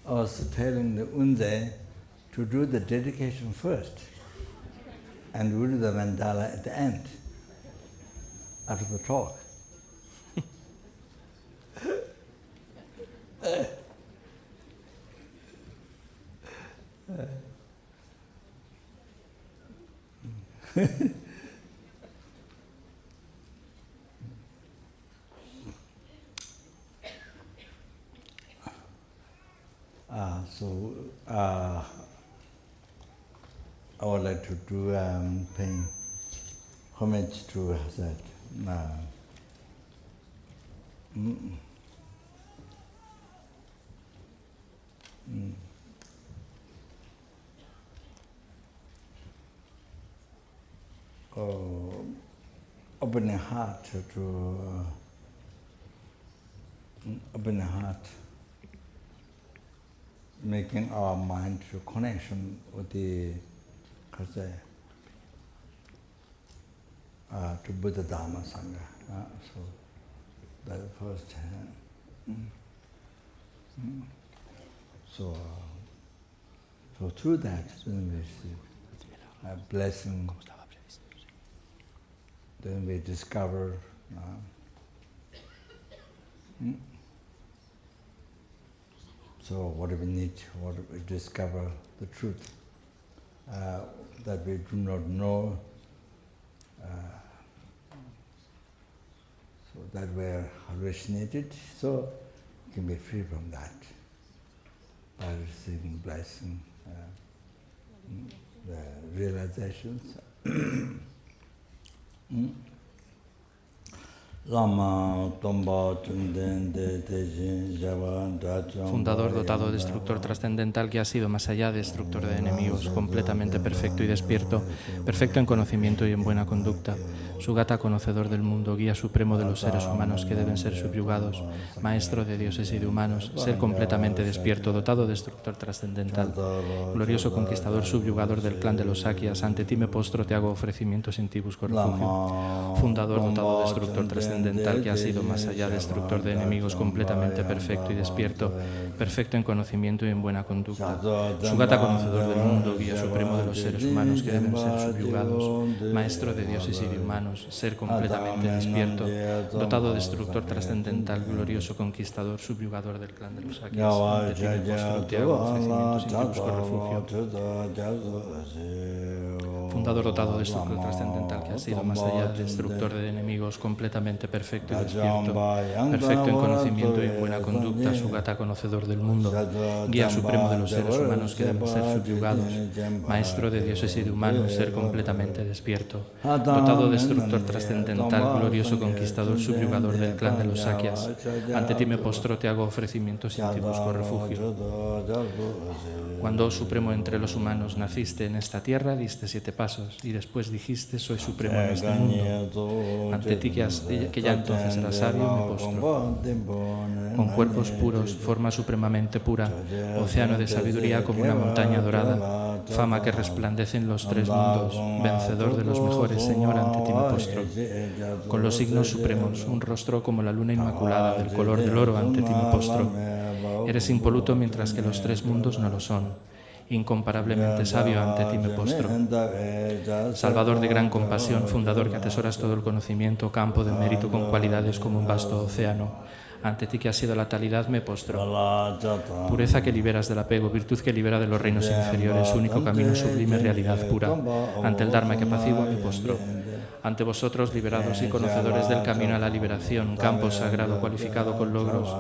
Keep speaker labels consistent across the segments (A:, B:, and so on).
A: I was telling the Unze to do the dedication first, and we'll do the mandala at the end, after the talk. I would like to do paying homage to that. Opening heart to open heart, making our mind to connection with the to Buddha, Dharma, Sangha. So that's the first. So through that, then we receive a blessing. Then we discover. So what do we need? What do we discover the truth that we do not know? So that we're hallucinated, so you can be free from that by receiving blessing, the realizations.
B: Fundador, dotado, destructor trascendental que ha sido más allá, destructor de enemigos, completamente perfecto y despierto, perfecto en conocimiento y en buena conducta. Sugata, conocedor del mundo, guía supremo de los seres humanos que deben ser subyugados, maestro de dioses y de humanos, ser completamente despierto, dotado, destructor trascendental, glorioso conquistador, subyugador del clan de los Shakyas, ante ti me postro, te hago ofrecimiento, sin ti busco refugio. Fundador, dotado, destructor trascendental que ha sido más allá, destructor de enemigos, completamente perfecto y despierto, perfecto en conocimiento y en buena conducta. Sugata, conocedor del mundo, guía supremo de los seres humanos que deben ser subyugados, maestro de dioses y de humanos, ser completamente despierto, dotado, destructor trascendental, glorioso conquistador, subyugador del clan de los Shakyas, ante ti me postro, te hago ofrecimiento, sin ti busco refugio. Fundador, dotado, destructor trascendental que ha sido más allá, destructor de enemigos, completamente perfecto y despierto, perfecto en conocimiento y en buena conducta, Sugata, conocedor del mundo, guía supremo de los seres humanos que deben ser subyugados, maestro de dioses y de humanos, ser completamente despierto, dotado, destructor trascendental, glorioso conquistador, subyugador del clan de los Shakyas, ante ti me postro, te hago ofrecimiento, sin ti busco refugio. Cuando, supremo entre los humanos, naciste en esta tierra, diste 7 pasos, y después dijiste, soy supremo en este mundo. Ante ti, que ya entonces era sabio, me postro. Con cuerpos puros, forma supremamente pura, océano de sabiduría como una montaña dorada, fama que resplandece en los 3 mundos, vencedor de los mejores, Señor, ante ti me postro. Con los signos supremos, un rostro como la luna inmaculada, del color del oro, ante ti me postro. Eres impoluto mientras que los 3 mundos no lo son. Incomparablemente sabio, ante ti me postro. Salvador de gran compasión, fundador que atesoras todo el conocimiento, campo de mérito con cualidades como un vasto océano. Ante ti que has sido la talidad me postro. Pureza que liberas del apego, virtud que libera de los reinos inferiores, único camino sublime, realidad pura. Ante el Dharma que apacigua me postro. Ante vosotros, liberados y conocedores del camino a la liberación, campo sagrado cualificado con logros,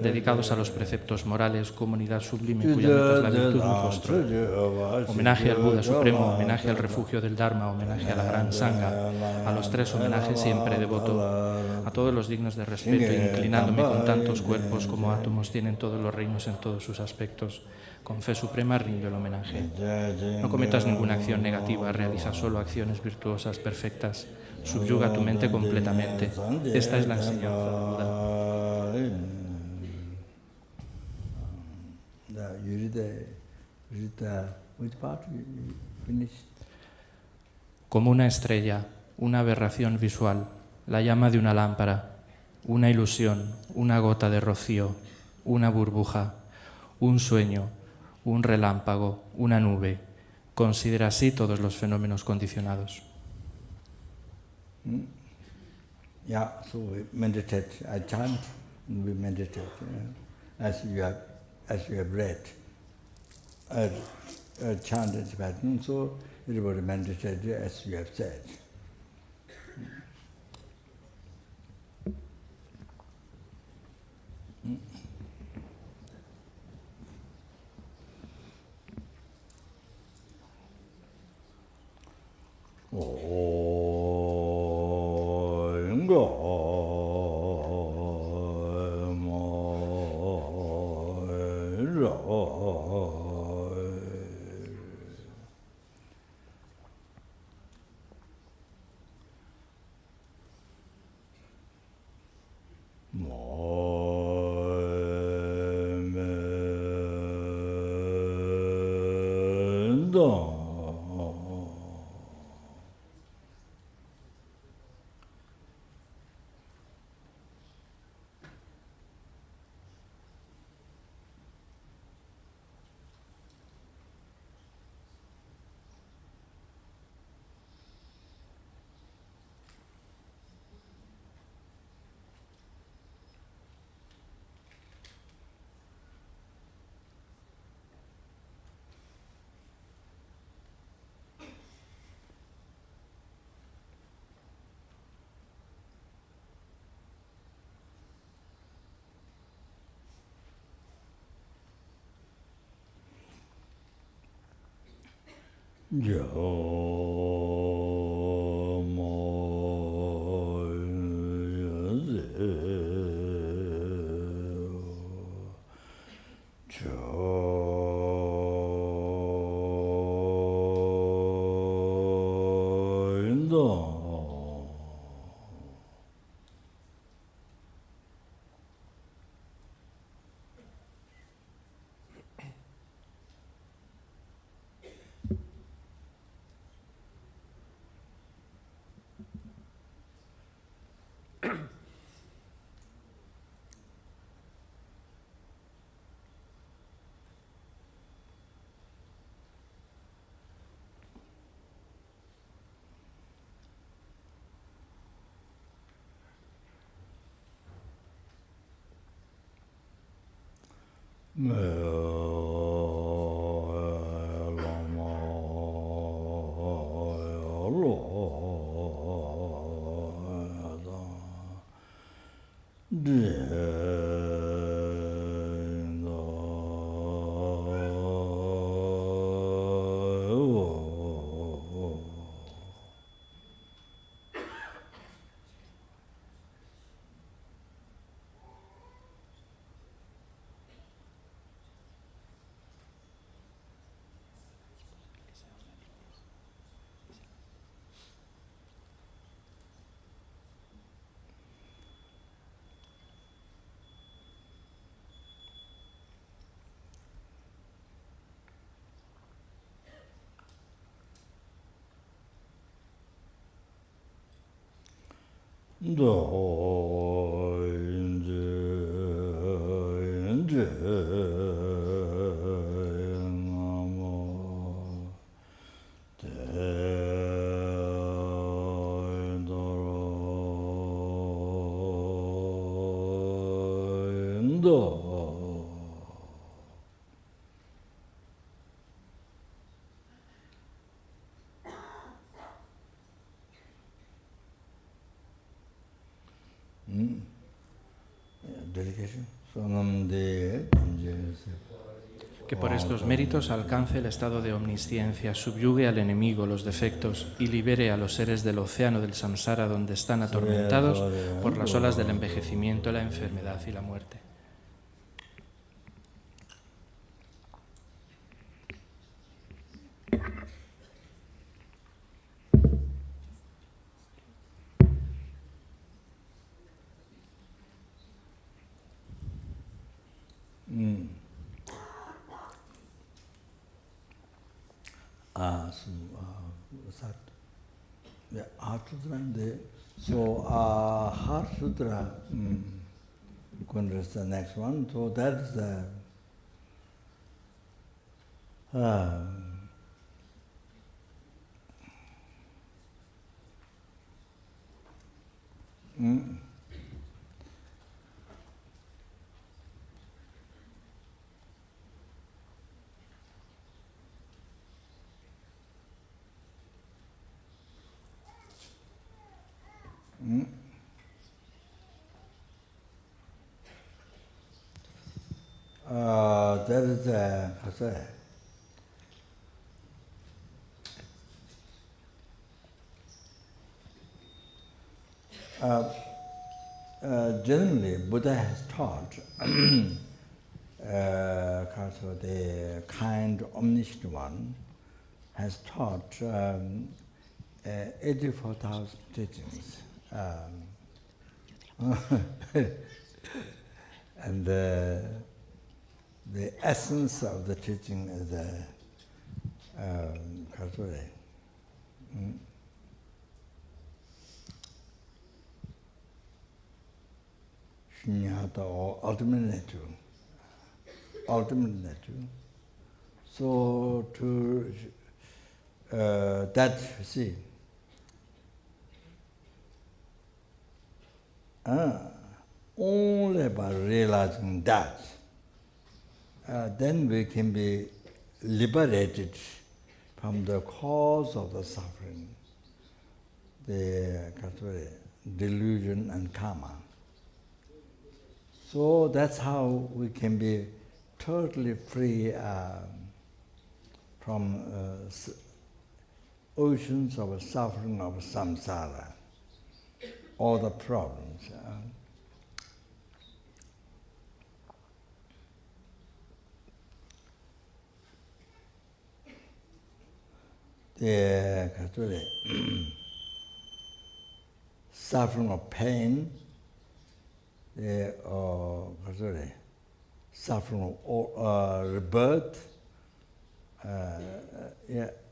B: dedicados a los preceptos morales, comunidad sublime cuya meta es la virtud, me postro. Homenaje al Buda Supremo, homenaje al refugio del Dharma, homenaje a la gran Sangha, a los 3 homenajes siempre devoto, a todos los dignos de respeto, inclinándome con tantos cuerpos como átomos tienen todos los reinos en todos sus aspectos. Con fe suprema rindo el homenaje. No cometas ninguna acción negativa, realiza solo acciones virtuosas, perfectas. Subyuga tu mente completamente. Esta es la enseñanza de Buda. Como una estrella, una aberración visual, la llama de una lámpara, una ilusión, una gota de rocío, una burbuja, un sueño, un relámpago, una nube. Considera así todos los fenómenos condicionados.
A: Yeah, so we meditate, I chant, and we meditate, as you have read. I chanted Tibetan, so everybody meditated as you have said.
B: Que por estos méritos alcance el estado de omnisciencia, subyugue al enemigo, los defectos, y libere a los seres del océano del samsara donde están atormentados por las olas del envejecimiento, la enfermedad y la muerte.
A: Heart Sutra is the next one. So that's the There is a, generally, Buddha has taught the kind omniscient one has taught 84,000 teachings. And the essence of the teaching is Shunyata, or ultimate nature. Ultimate nature. So to that, see, only by realizing that, then we can be liberated from the cause of the suffering, the delusion and karma. So that's how we can be totally free from oceans of suffering of samsara, all the problems. The suffering of pain, the suffering of rebirth,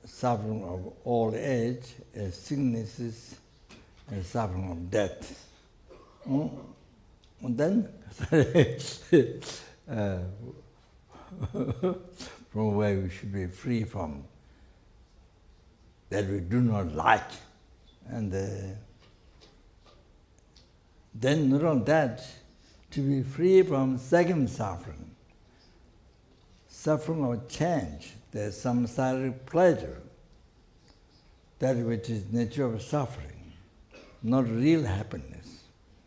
A: suffering of old age, sicknesses, and suffering of death. And then, from where we should be free from, that we do not like. And then not only that, to be free from second suffering, suffering of change, the samsaric pleasure, that which is nature of suffering, not real happiness,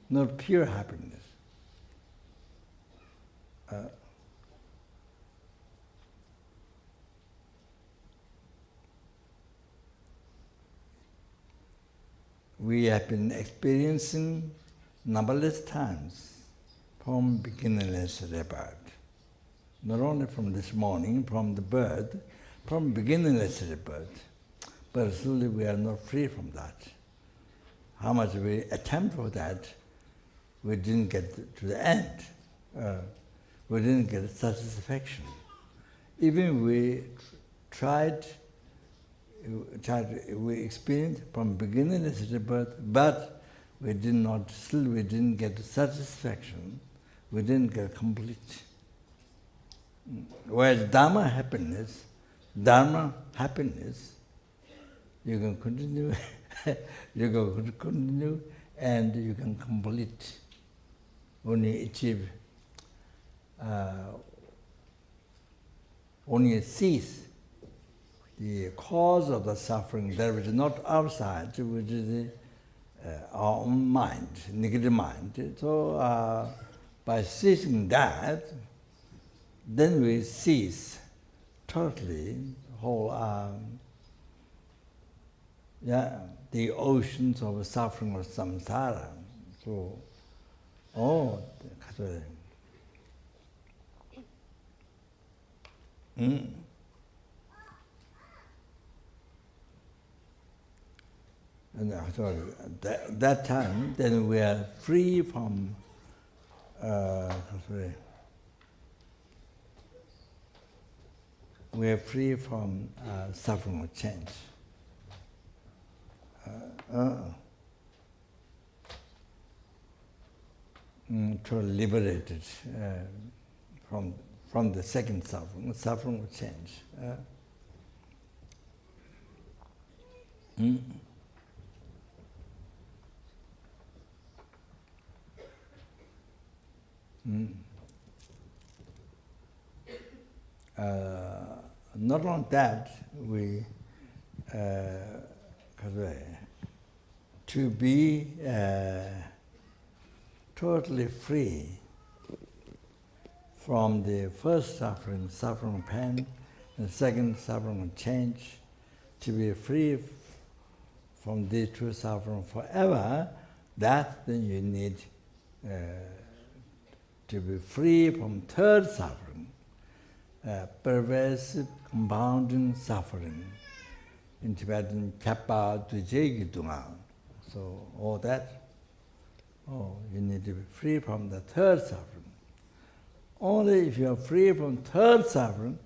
A: not pure happiness. We have been experiencing numberless times from beginningless rebirth. Not only from this morning, from the birth, from beginningless rebirth, but slowly we are not free from that. How much we attempt for that, we didn't get to the end. We didn't get satisfaction. Even we tried, we experienced from beginningless rebirth, but we didn't get satisfaction. We didn't get complete. Whereas dharma happiness, you can continue, and you can complete when you achieve, when you cease the cause of the suffering that is not outside, which is our own mind, negative mind. So by ceasing that, then we cease totally whole, the oceans of suffering of samsara. So, And that time, then we are free from suffering of change. Totally liberated from from the second suffering, suffering will change. Not only that, we to be totally free from the first suffering, suffering pain, and second suffering change, to be free from these two suffering forever, that then you need to be free from third suffering, pervasive compounding suffering. In Tibetan, Kappa Dujegi Dunga. So all that, you need to be free from the third suffering. Only if you are free from third suffering,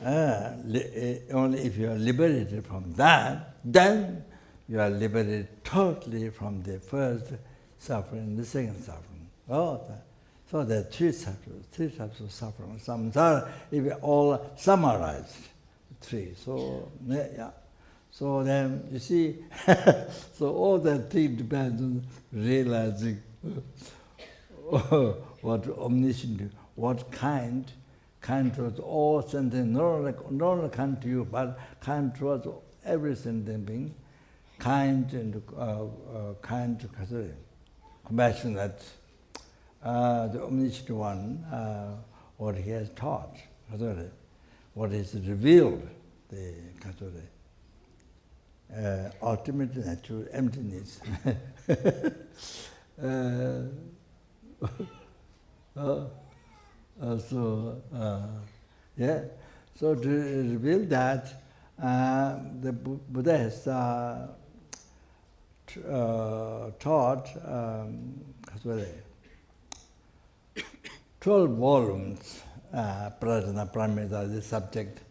A: only if you are liberated from that, then you are liberated totally from the first suffering and the second suffering. So there are three types of suffering. Samsara, if we all summarize, three. So, yeah. So then, you see, so all that thing depends on realizing what omniscient, what kind towards all sentient, not only kind to you, but kind towards every sentient being, kind and kind to compassionate. The omniscient one, what he has taught, what is revealed, the ultimate natural emptiness. So to reveal that, the Buddha has taught 12 volumes, Prajna Paramita, the subject,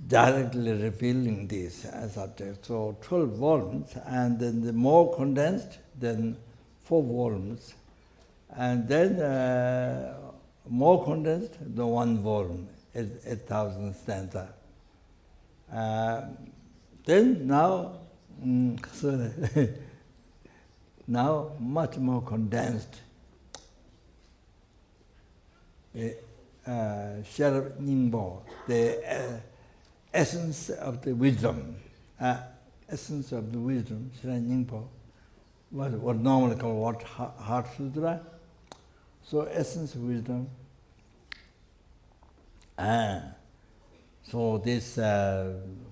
A: directly revealing this subject. So 12 volumes, and then the more condensed, then 4 volumes, and then more condensed, the 1 volume, 8,000 stanza. Then now, now much more condensed. Sharp Ningbo, the essence of the wisdom, essence of the wisdom, Sharp Ningbo, what normally called Heart Sutra. So essence of wisdom. So this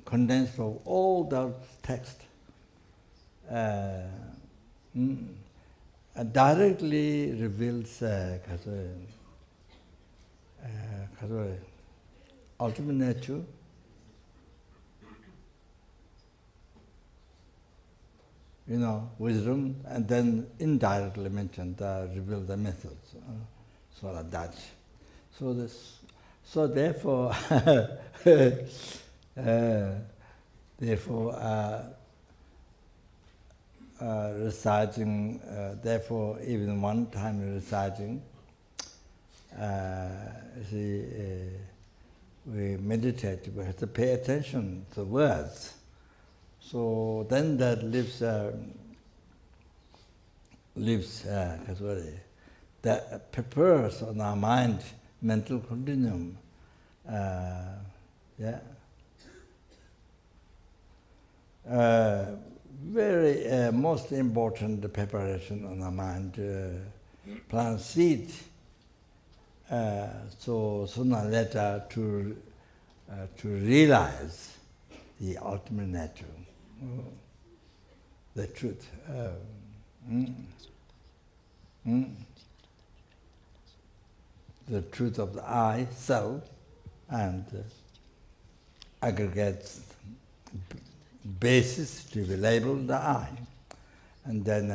A: condensed of all those texts directly reveals ultimate nature, wisdom, and then indirectly mentioned reveal the methods. So like that. So therefore, reciting, therefore even one time reciting, we meditate, we have to pay attention to words. So then that that prepares on our mind, mental continuum. Very most important preparation on our mind, plant seed. So sooner or later to realize the ultimate nature, the truth. The truth of the I, self, and aggregates basis to be labeled the I, and then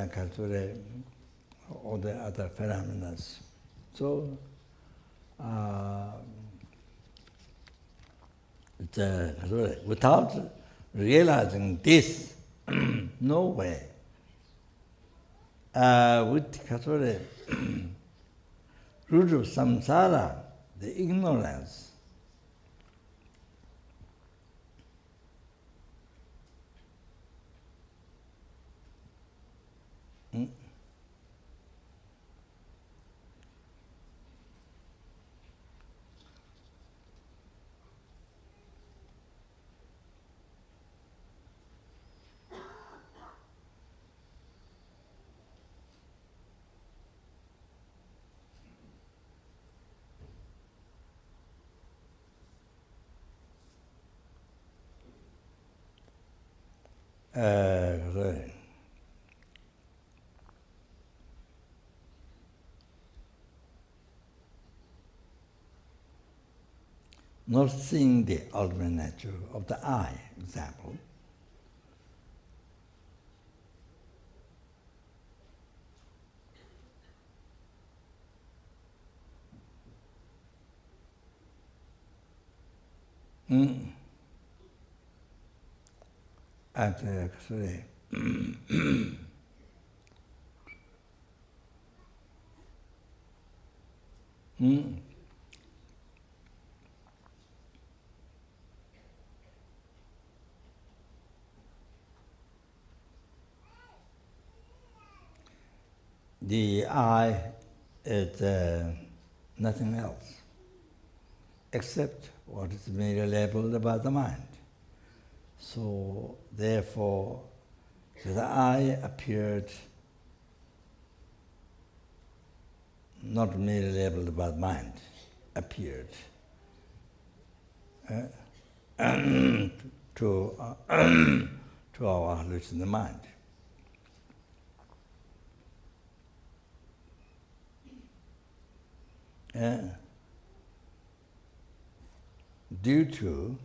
A: all the other phenomena. So without realizing this, no way with Kasore, root of samsara, the ignorance. Not seeing the ultimate nature of the I, example. Sorry. The I is nothing else except what is merely labeled by the mind. So, therefore, the I appeared not merely labeled by the mind, appeared to our hallucinating mind. Due to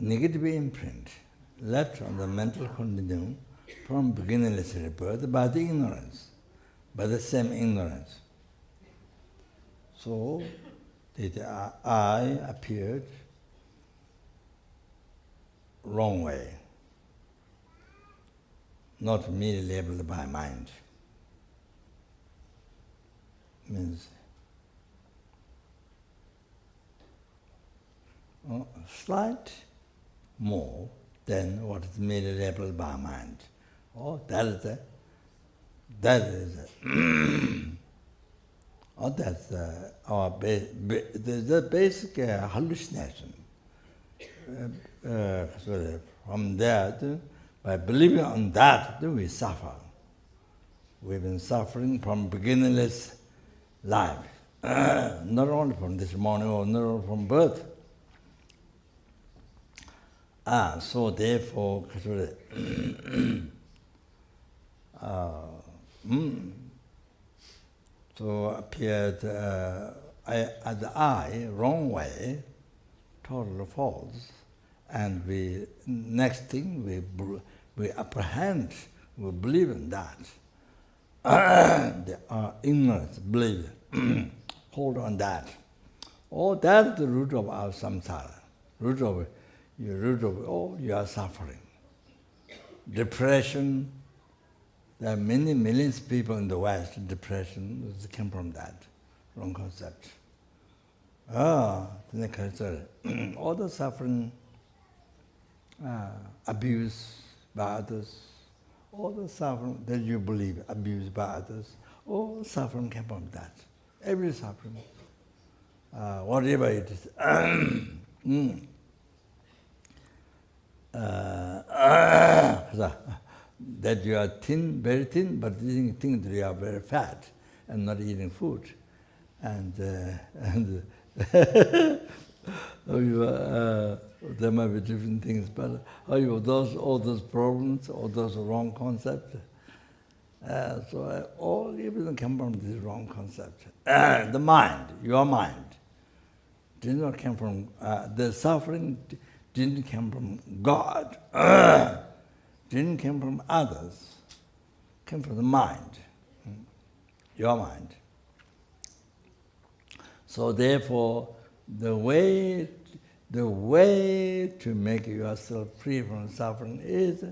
A: negative imprint left on the mental continuum from beginningless rebirth by the ignorance, by the same ignorance. So, the I appeared wrong way, not merely labeled by mind. Means slight more than what is merely labeled by mind. Oh, that's our the basic hallucination. From that, by believing on that, we suffer. We've been suffering from beginningless life, not only from this morning or not only from birth. So therefore, so appeared the I wrong way, total false, and we next thing we apprehend, we believe in that. The ignorance, believe, hold on that. Oh, that's the root of our samsara, root of you are suffering. Depression, there are many millions of people in the West, depression came from that, wrong concept. All the suffering, abuse by others, all the suffering that you believe, abused by others, all suffering came from that. Every suffering, whatever it is. That you are thin, very thin, but you think that you are very fat and not eating food. And there might be different things, but all those problems, all those wrong concepts. So all everything come from this wrong concept. The mind, your mind, did not come from the suffering. Didn't come from God, didn't come from others, came from the mind, your mind. So therefore, the way to make yourself free from suffering is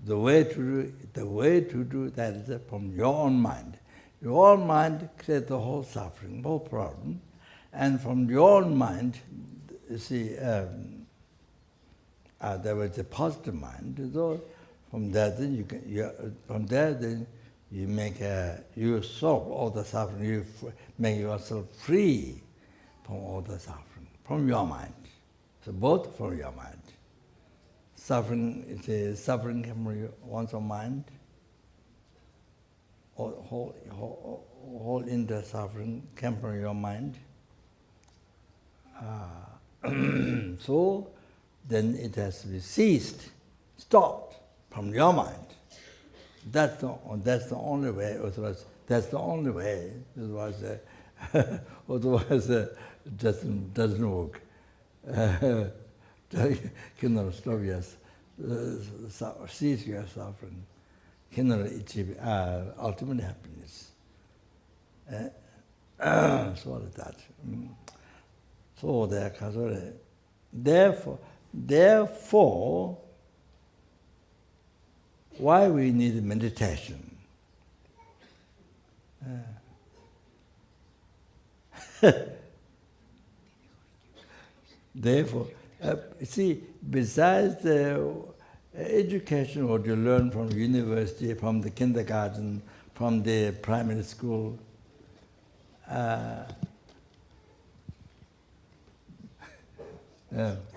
A: the way to do that is from your own mind. Your own mind creates the whole suffering, whole problem, and from your own mind, you see, there was a positive mind. So from there, then you solve all the suffering. You make yourself free from all the suffering from your mind. So both from your mind. Suffering came from one's own mind. Whole inner suffering came from your mind. So then it has to be ceased, stopped from your mind. That's the only way. That's the only way. Otherwise, it doesn't work. Cannot stop cease your suffering. Cannot achieve ultimate happiness. So like that. So therefore, why we need meditation? Therefore, see, besides the education what you learn from university, from the kindergarten, from the primary school,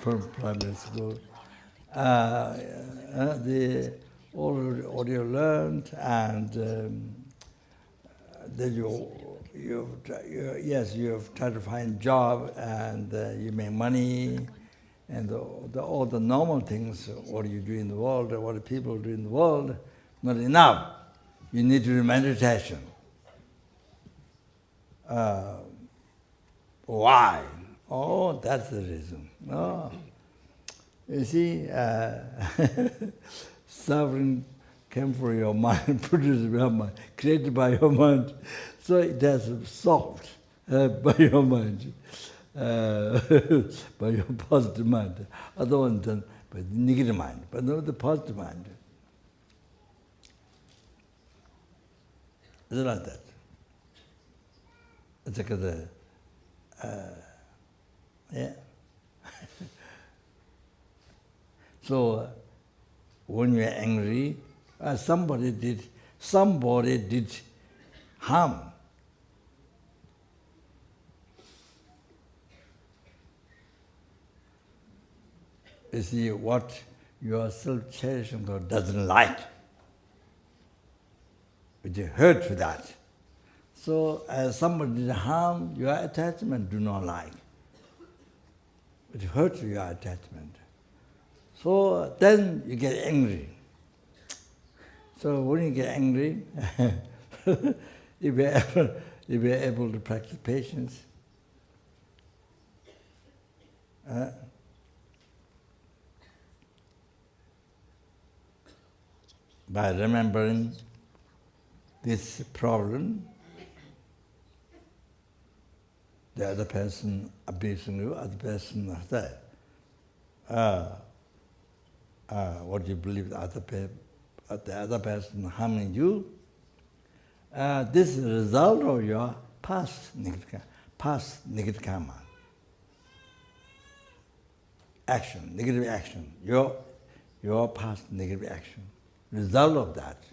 A: from primary school, all you learned, and then you've tried to find job, and you make money, and all the normal things, what you do in the world, what the people do in the world, not enough. You need to do meditation. Why? Oh, that's the reason. No. You see, suffering came from your mind, produced by your mind, created by your mind. So it has solved by your mind, by your positive mind. Other one done by the negative mind, but not the positive mind. It's like that. It's like yeah. So when you're angry, somebody did harm. You see, what your self-cherishing God doesn't like, it hurt for that. So as somebody did harm, your attachment do not like. It hurts your attachment. So then you get angry. So when you get angry, if you're able to practice patience, by remembering this problem, the other person abusing you, other person what you believe the other person harming you, this is the result of your past negative karma. Action, negative action, your past negative action, result of that.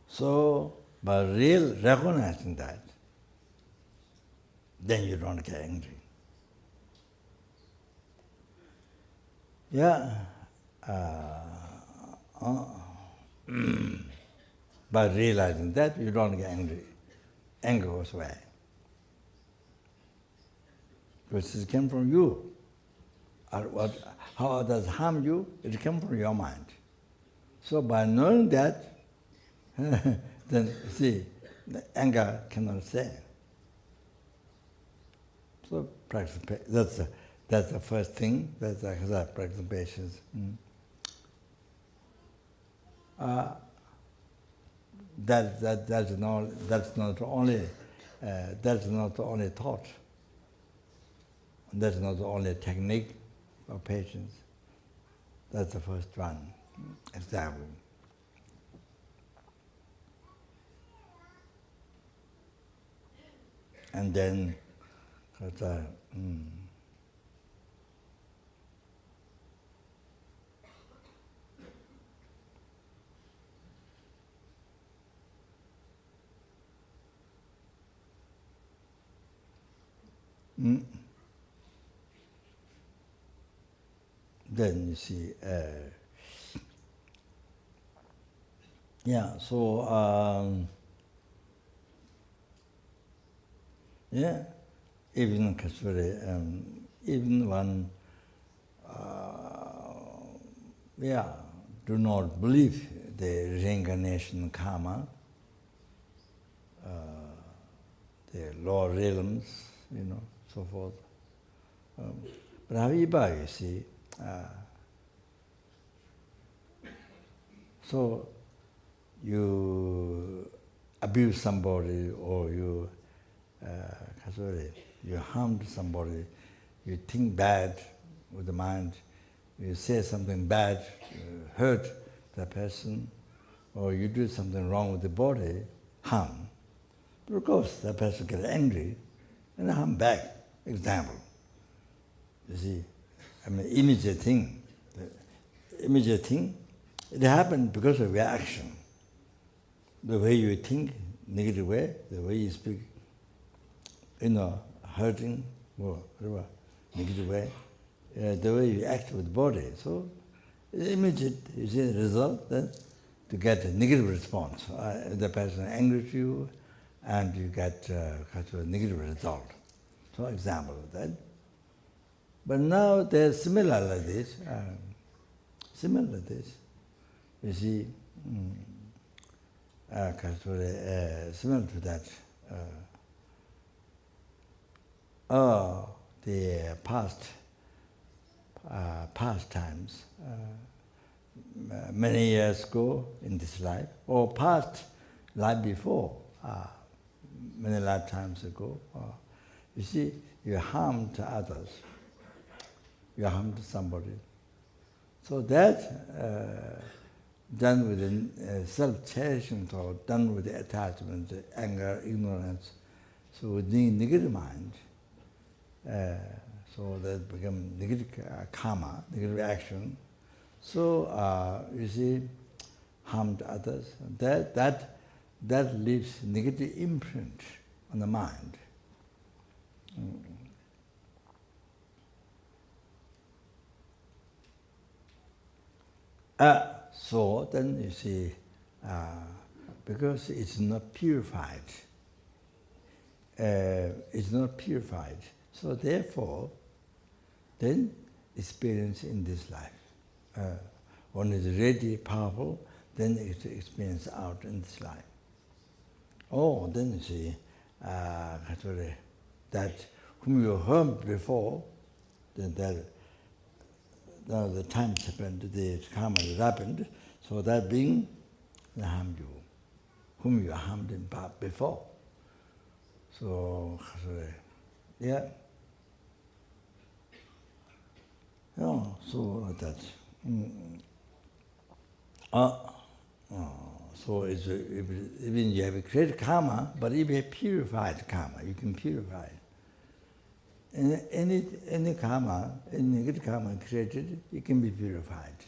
A: So, by real recognizing that, then you don't get angry. Yeah. By realizing that, you don't get angry. Anger goes away. Because it came from you. How others harm you, it came from your mind. So by knowing that, then see, the anger cannot stay. So practice, that's the first thing. That's practice patience. That's not the only thought. That's not only a technique of patience. That's the first one, example. And then, then you see, even even one, do not believe the reincarnation karma, the lower realms, so forth. But however, you see, so you abuse somebody or you harmed somebody, you think bad with the mind, you say something bad, you hurt the person, or you do something wrong with the body, harm. But of course, the person gets angry and harm back. Example. You see, immediate thing. The immediate thing, it happened because of your action. The way you think, negative way, the way you speak, hurting, or whatever, negative way, the way you act with the body. So, immediate, you see the result, then to get a negative response. The person angry to you, and you get a negative result. So, example of that. But now they're similar like this. You see, similar to that. The past times, many years ago in this life, or past life before, many lifetimes ago, you see, you harmed others, you harmed somebody. So that done with self-cherishing thought, done with attachment, anger, ignorance, so with the negative mind, so that becomes negative karma, negative action. So you see, harmed others. That leaves negative imprint on the mind. So then you see, because it's not purified, so therefore, then experience in this life. One is really powerful, then it's experience out in this life. Oh, then you see, that whom you harmed before, then that now the time happened, the karma has happened, so that being harmed you, whom you harmed in before. So, yeah. So like that. So it's even you have a created karma, but if you have purified karma, you can purify it. Any karma, any negative karma created, it can be purified.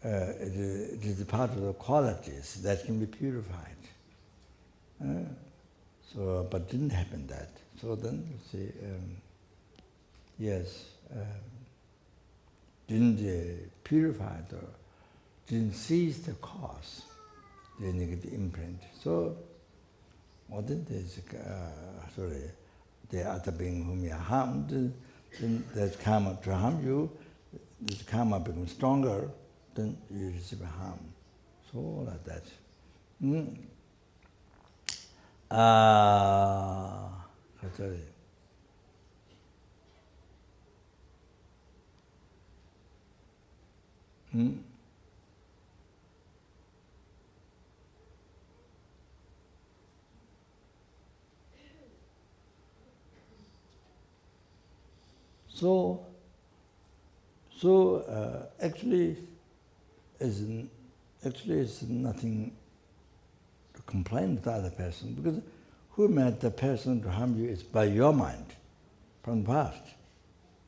A: It is part of the qualities that can be purified. So, but didn't happen that. So then, you see, yes, didn't purify it, or didn't seize the cause, the negative imprint. So, or then there's, the other being whom you harmed, then there's karma to harm you, this karma becomes stronger, then you receive harm. So like that. So actually, it's nothing to complain with the other person, because who made the person to harm you is by your mind, from the past,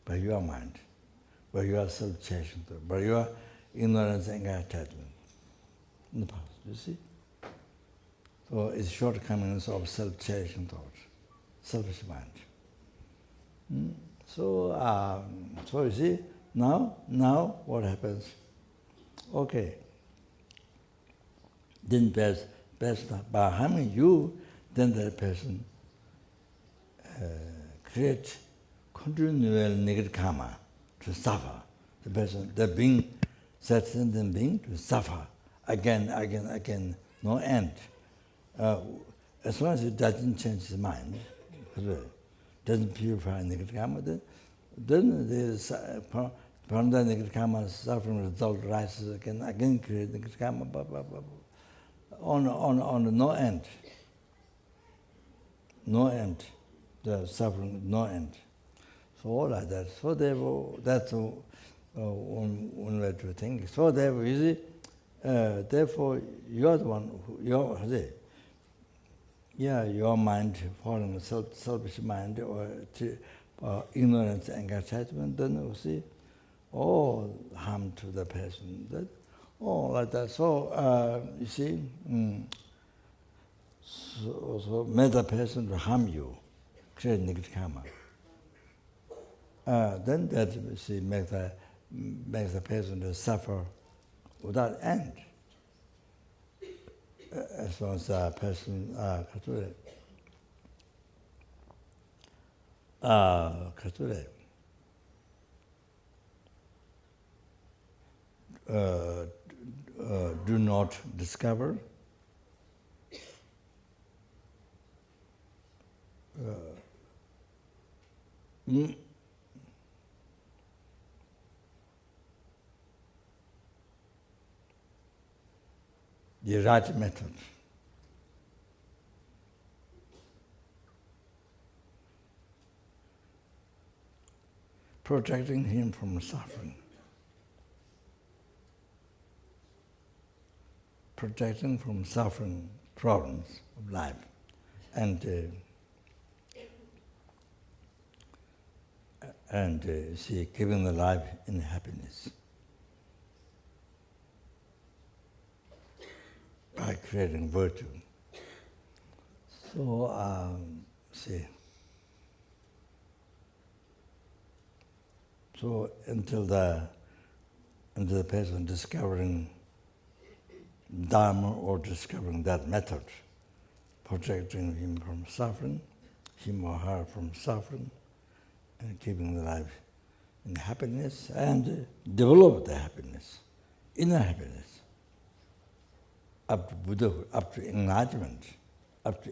A: by your mind, by your self-chasing, by your ignorance and attachment in the past, you see? So it's shortcomings of self-chasing thought, selfish mind. So you see, now what happens? Okay. Then best by harming you, then that person creates continual negative karma to suffer. The person, the being, that sentient being, to suffer again, no end. As long as it doesn't change his mind, doesn't purify negative karma, then from the negative karma, suffering result rises again create negative karma, on no end. No end. The suffering, no end. So all like that. So therefore, that's one way to think. So therefore, you see, therefore, you're the one your mind following selfish mind or ignorance and attachment, then you see all harm to the person. Like that. So you see, so make the person to harm you, create negative karma. Then that you see makes the person to suffer without end. As long as the person do not discover the right method. Protecting him from suffering. Protecting from suffering problems of life. And see, giving the life in happiness. By creating virtue. So, see. So until the person discovering dharma or discovering that method, protecting him from suffering, him or her from suffering, and keeping the life in happiness, and develop the happiness, inner happiness, up to Buddhahood, up to enlightenment, up to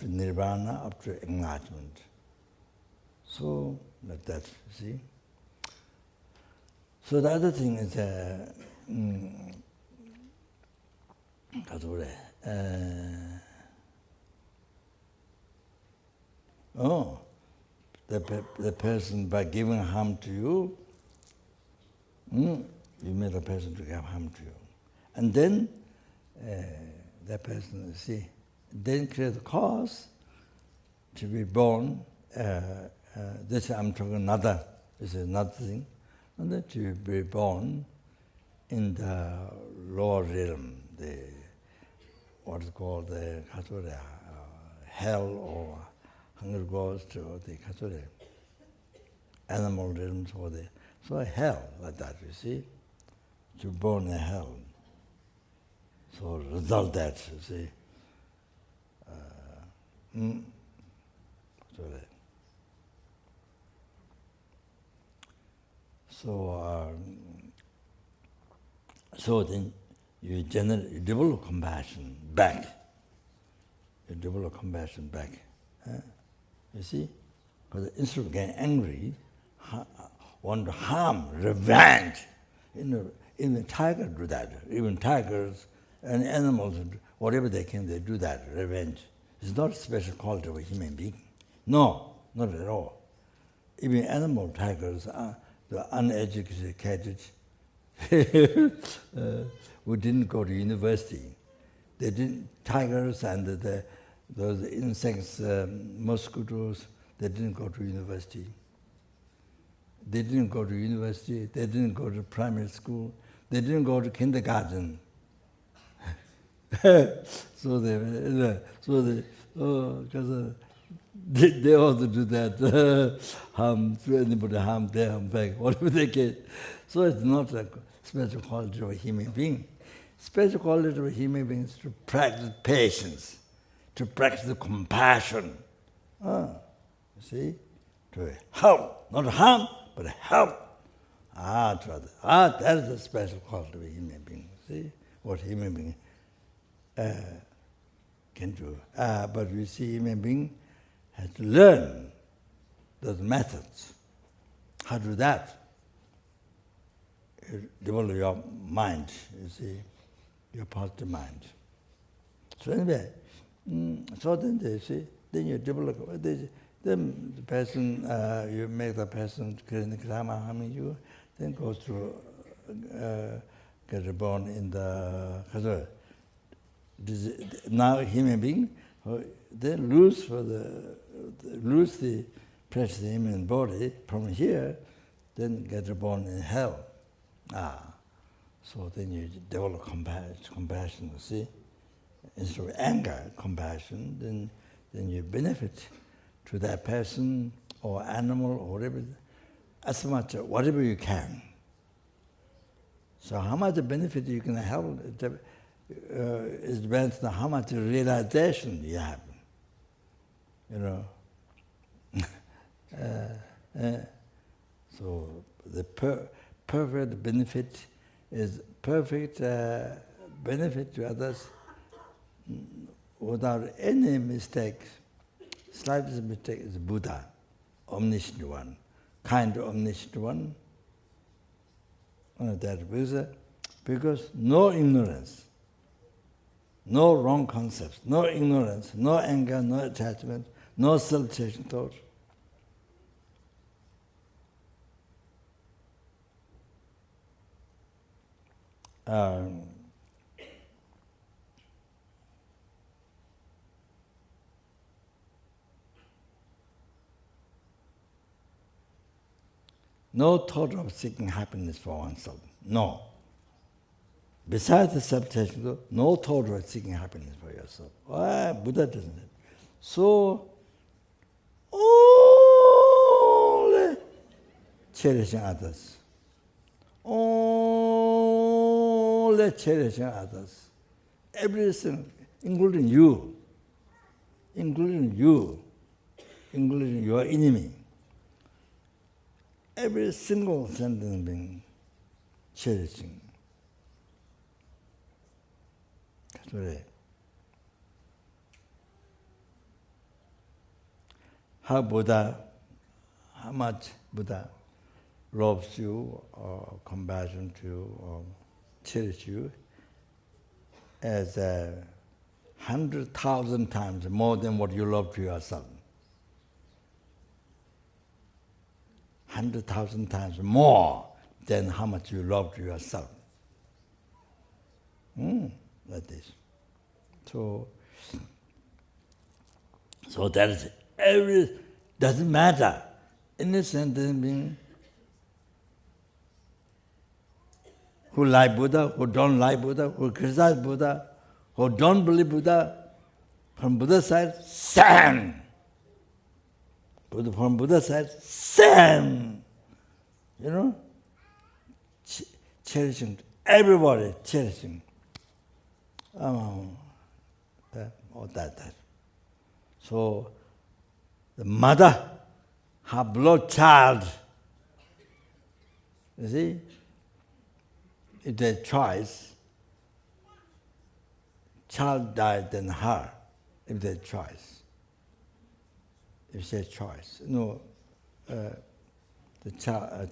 A: nirvana, up to enlightenment. So, like that, see? So the other thing is, the person, by giving harm to you, you made the person to give harm to you. And then that person, see, then create the cause to be born. This I'm talking another thing. And then to be born in the lower realm, what is called the hell or hunger ghost or the animal realms or so hell like that, you see, to born in hell. So result that, you see. So then you develop compassion back. You develop compassion back. You see? Because instead of getting angry, want to harm, revenge. Even tigers do that. Even tigers and animals, whatever they can, they do that, revenge. It's not a special quality of a human being. No, not at all. even animal tigers, the uneducated, who didn't go to university. They didn't, tigers and those insects, mosquitoes, they didn't go to university. They didn't go to university, they didn't go to primary school, they didn't go to kindergarten. So they also do that, harm to anybody, harm them, harm back, whatever they get. So it's not a special quality of a human being. Special quality of a human being is to practice patience, to practice compassion. You see? To help, not harm, but help. That is the special quality of a human being. See? What human being can do. But we see human being has to learn those methods. How to do that? You develop your mind, you see, your positive mind. So anyway, so then they see, then you develop, then the person, you make the person karma harming you, then goes to get reborn in the now human being, then lose the precious human body from here, then get reborn in hell. So then you develop compassion, you see. Instead of anger, compassion, then you benefit to that person or animal or whatever, as much, whatever you can. So how much benefit you can help is depends on how much realization you have. You know. So the perfect benefit is perfect benefit to others without any mistake. Slightest mistake is Buddha, omniscient one, kind of omniscient one. That because no ignorance, no wrong concepts, no ignorance, no anger, no attachment, no self-chasing thought. No thought of seeking happiness for oneself. No. Besides the self-chasing, no thought of seeking happiness for yourself. Buddha doesn't have. So, only cherishing others. Only cherishing others. Everything, including you, including your enemy. Every single sentient being cherishing. That's right. How much Buddha loves you or compassion to you or cherish you as 100,000 times more than what you love to yourself. 100,000 times more than how much you love to yourself. Like this. So that is doesn't matter. Innocent being who like Buddha, who don't like Buddha, who criticize Buddha, who don't believe Buddha, from Buddha's side, same. From Buddha's side, same. You know? Cherishing, everybody cherishing. That. So, the mother, her blood child, you see, if there's choice, child died than her, if there's choice. If there's choice. No, the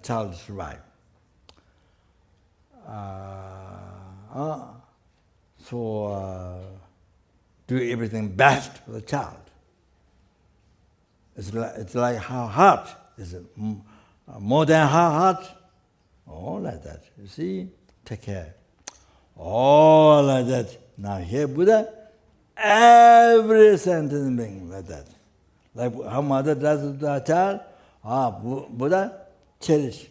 A: child survived. So do everything best for the child. It's like her heart Is more than her heart? All like that. You see? Take care. All like that. Now here Buddha, every sentient being like that. Like how mother does to a child, Buddha cherish.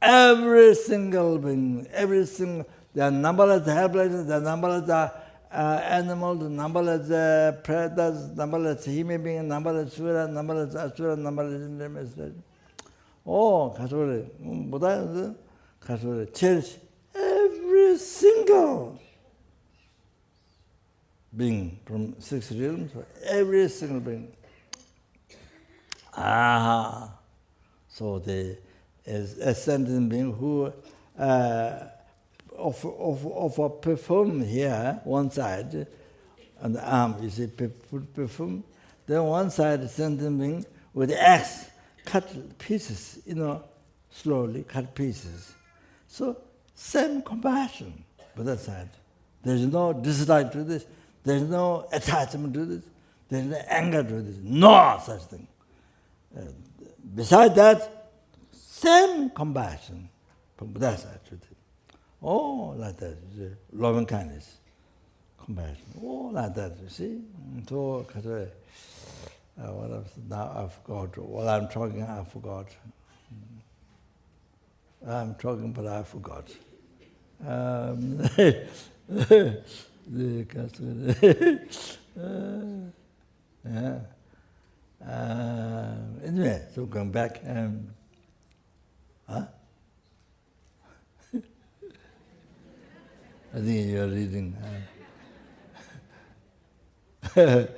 A: Every single being, every single, there are numberless helpless, there are numberless animals, numberless predators, numberless human beings, numberless sura, numberless asura, numberless intermediaries. Oh, Kasuri, Buddha, Kasuri, cherish every single being from 6 realms, every single being. So the ascendant being who of perfume here, one side, and the arm, you see, perfume. Then one side, ascendant being with the axe, cut pieces, slowly cut pieces. So, same compassion, Buddha side. There's no dislike to this, there's no attachment to this, there's no anger to this, no such thing. Besides that, same compassion from Buddha side to this. Oh, like that, loving kindness, compassion, oh, like that, you see. So, what else? Now I forgot. What I'm talking, I forgot. I'm talking, but I forgot. Anyway, so going back. I think you're reading. I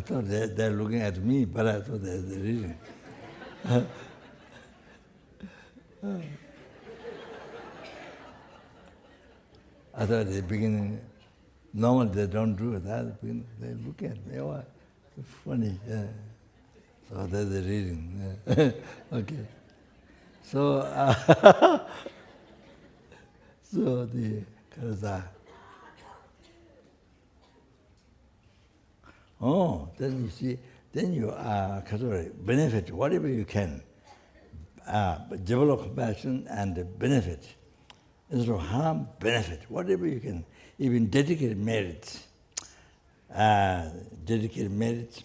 A: thought they're looking at me, but I thought they're reading. I thought at the beginning, normally they don't do that. They look at me. Oh, funny. Yeah. So they're reading. Yeah. Okay. So, so the Karasa. Oh, then you see, then you benefit whatever you can. Develop compassion and benefit. Instead of harm, benefit, whatever you can. Even dedicated merits. Dedicated merits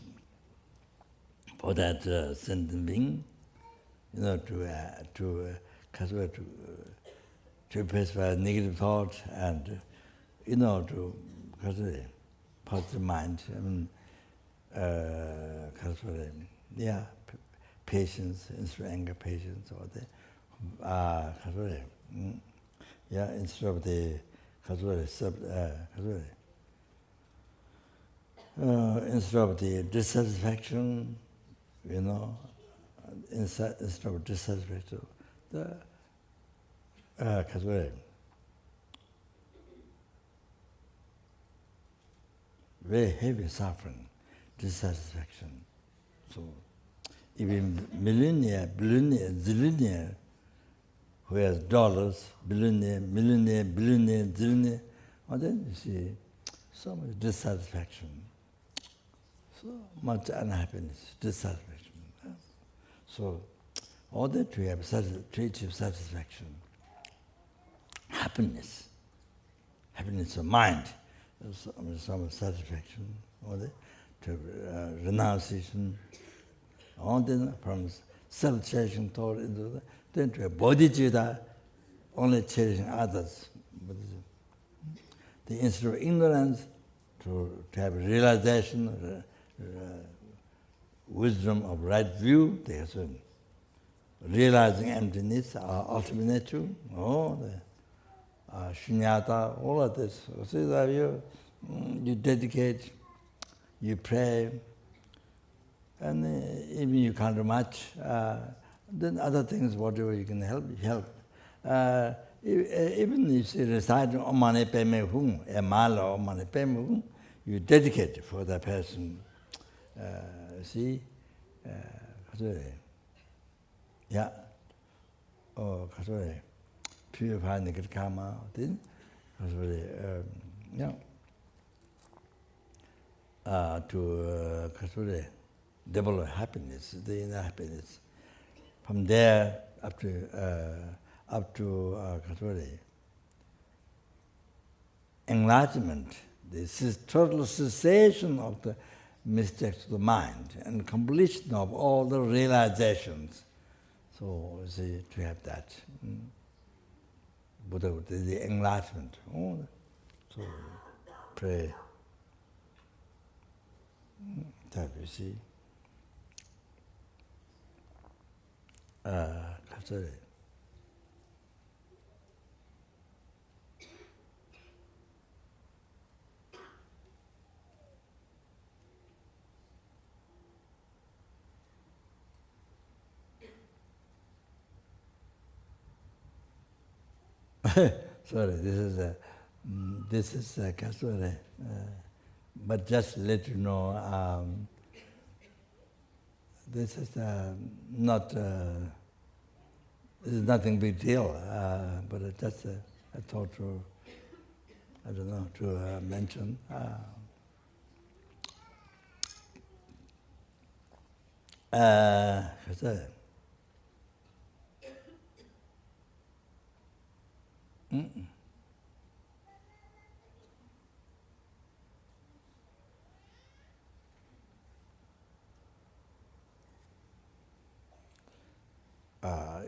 A: for that sentient being, to pacify negative thoughts and, to positive mind. Patience, instead of anger, patience, or instead of the instead of the dissatisfaction, instead of dissatisfaction, the very heavy suffering, dissatisfaction. So even millionaire, billionaire, zillionaire, who has dollars, billionaire, millionaire, billionaire, zillionaire, and then you see so much dissatisfaction, so much unhappiness, dissatisfaction. So, all that to have to achieve satisfaction, happiness of mind, some satisfaction, all that, to renunciation, all that from self-cherishing thought into that, then to a bodhichitta, only cherishing others. Instead of ignorance, to have realization, wisdom of right view, there's realizing emptiness, our ultimate nature, shunyata, all of this. See that you dedicate, you pray, and even you can't do much, then other things, whatever you can help. Even if you recite Om Mani Padme Hum, a mala Om Mani Padme Hum, you dedicate for that person. See? Purify negative karma, then, to develop happiness, the inner happiness. From there up to enlightenment, this is total cessation of the mistakes of the mind and completion of all the realizations. So, you see, to have that, Buddha, the enlightenment. So, pray. That you see. Sorry, this is Kasure. But just let you know, this is not, this is nothing big deal, but it just I thought to, I don't know, to mention.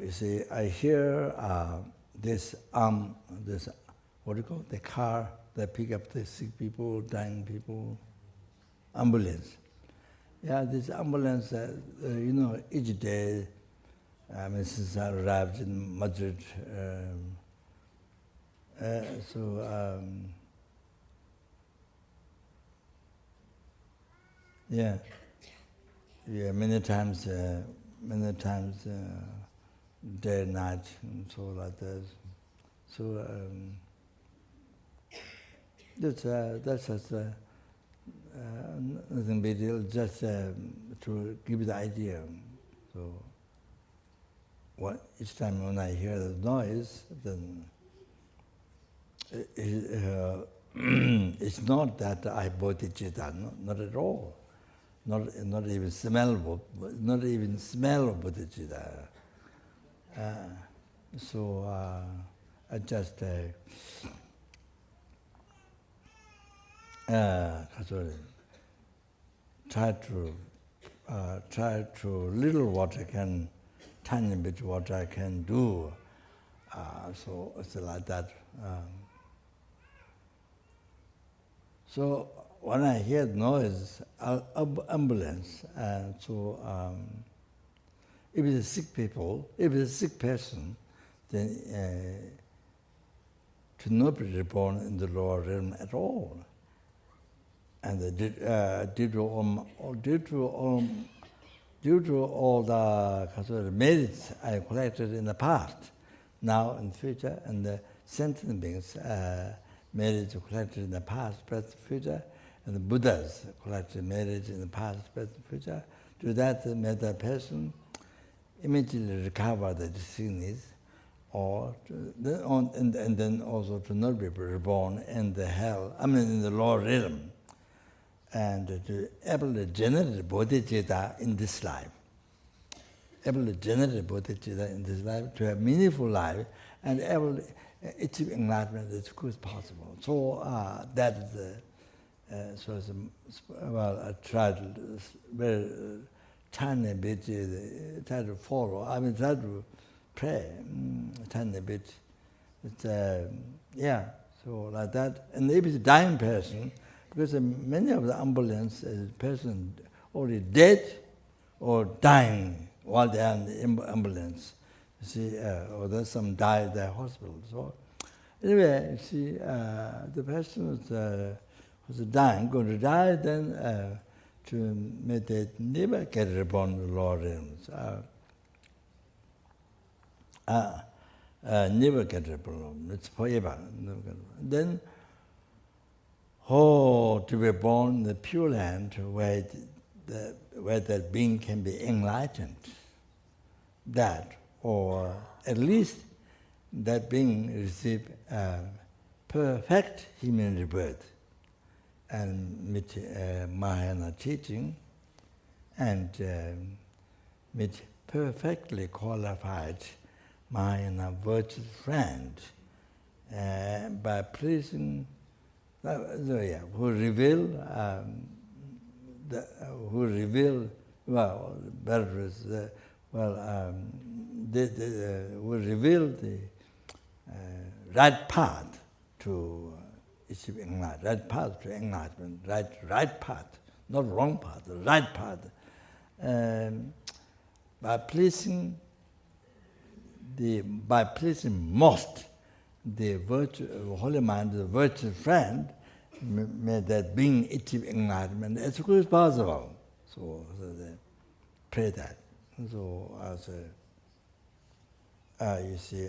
A: You see, I hear this what do you call it? The car that pick up the sick people, dying people, ambulance. Yeah, this ambulance, you know, each day, since I arrived in Madrid, yeah, many times, day and night, and so like that. So that's just nothing big deal, just to give you the idea. So each time when I hear the noise, then it's not that I bodhichitta, not at all. Not even smell of bodhicitta. So I just try to little what I can, tiny bit what I can do. So it's like that. So when I hear noise, ambulance, if it's a sick person, then to not be reborn in the lower realm at all. And due to all the merits I collected in the past, now and future, and the sentient beings merits collected in the past, present, future, and the Buddhas collected merits in the past, present, future, to that may the person immediately recover the disease, or and then also to not be reborn in the hell, in the lower realm, and to able to generate bodhichitta in this life. Able to generate bodhichitta in this life, to have meaningful life, and able to achieve enlightenment as quick as possible. So that is I tried very tiny bit, try to follow. Try to pray, tiny bit. So like that. And if it's a dying person, because many of the ambulance person already dead or dying while they are in the ambulance. You see, or there's some die at the hospital. So anyway, you see, the person who's dying, going to die, then to meditate, never get reborn in the lower realms. Never get reborn. It's forever. Then, to be born in the Pure Land, where that being can be enlightened, that, or at least that being receive perfect human rebirth, and meet Mahayana teaching, and meet perfectly qualified my virtuous friend by pleasing, who reveal, well, better is, who reveal the right path to achieve enlightenment, right path to enlightenment, right path, not wrong path, the right path. By pleasing most the holy mind, the virtuous friend, may that being achieve enlightenment as quick as possible. So they pray that. So you see,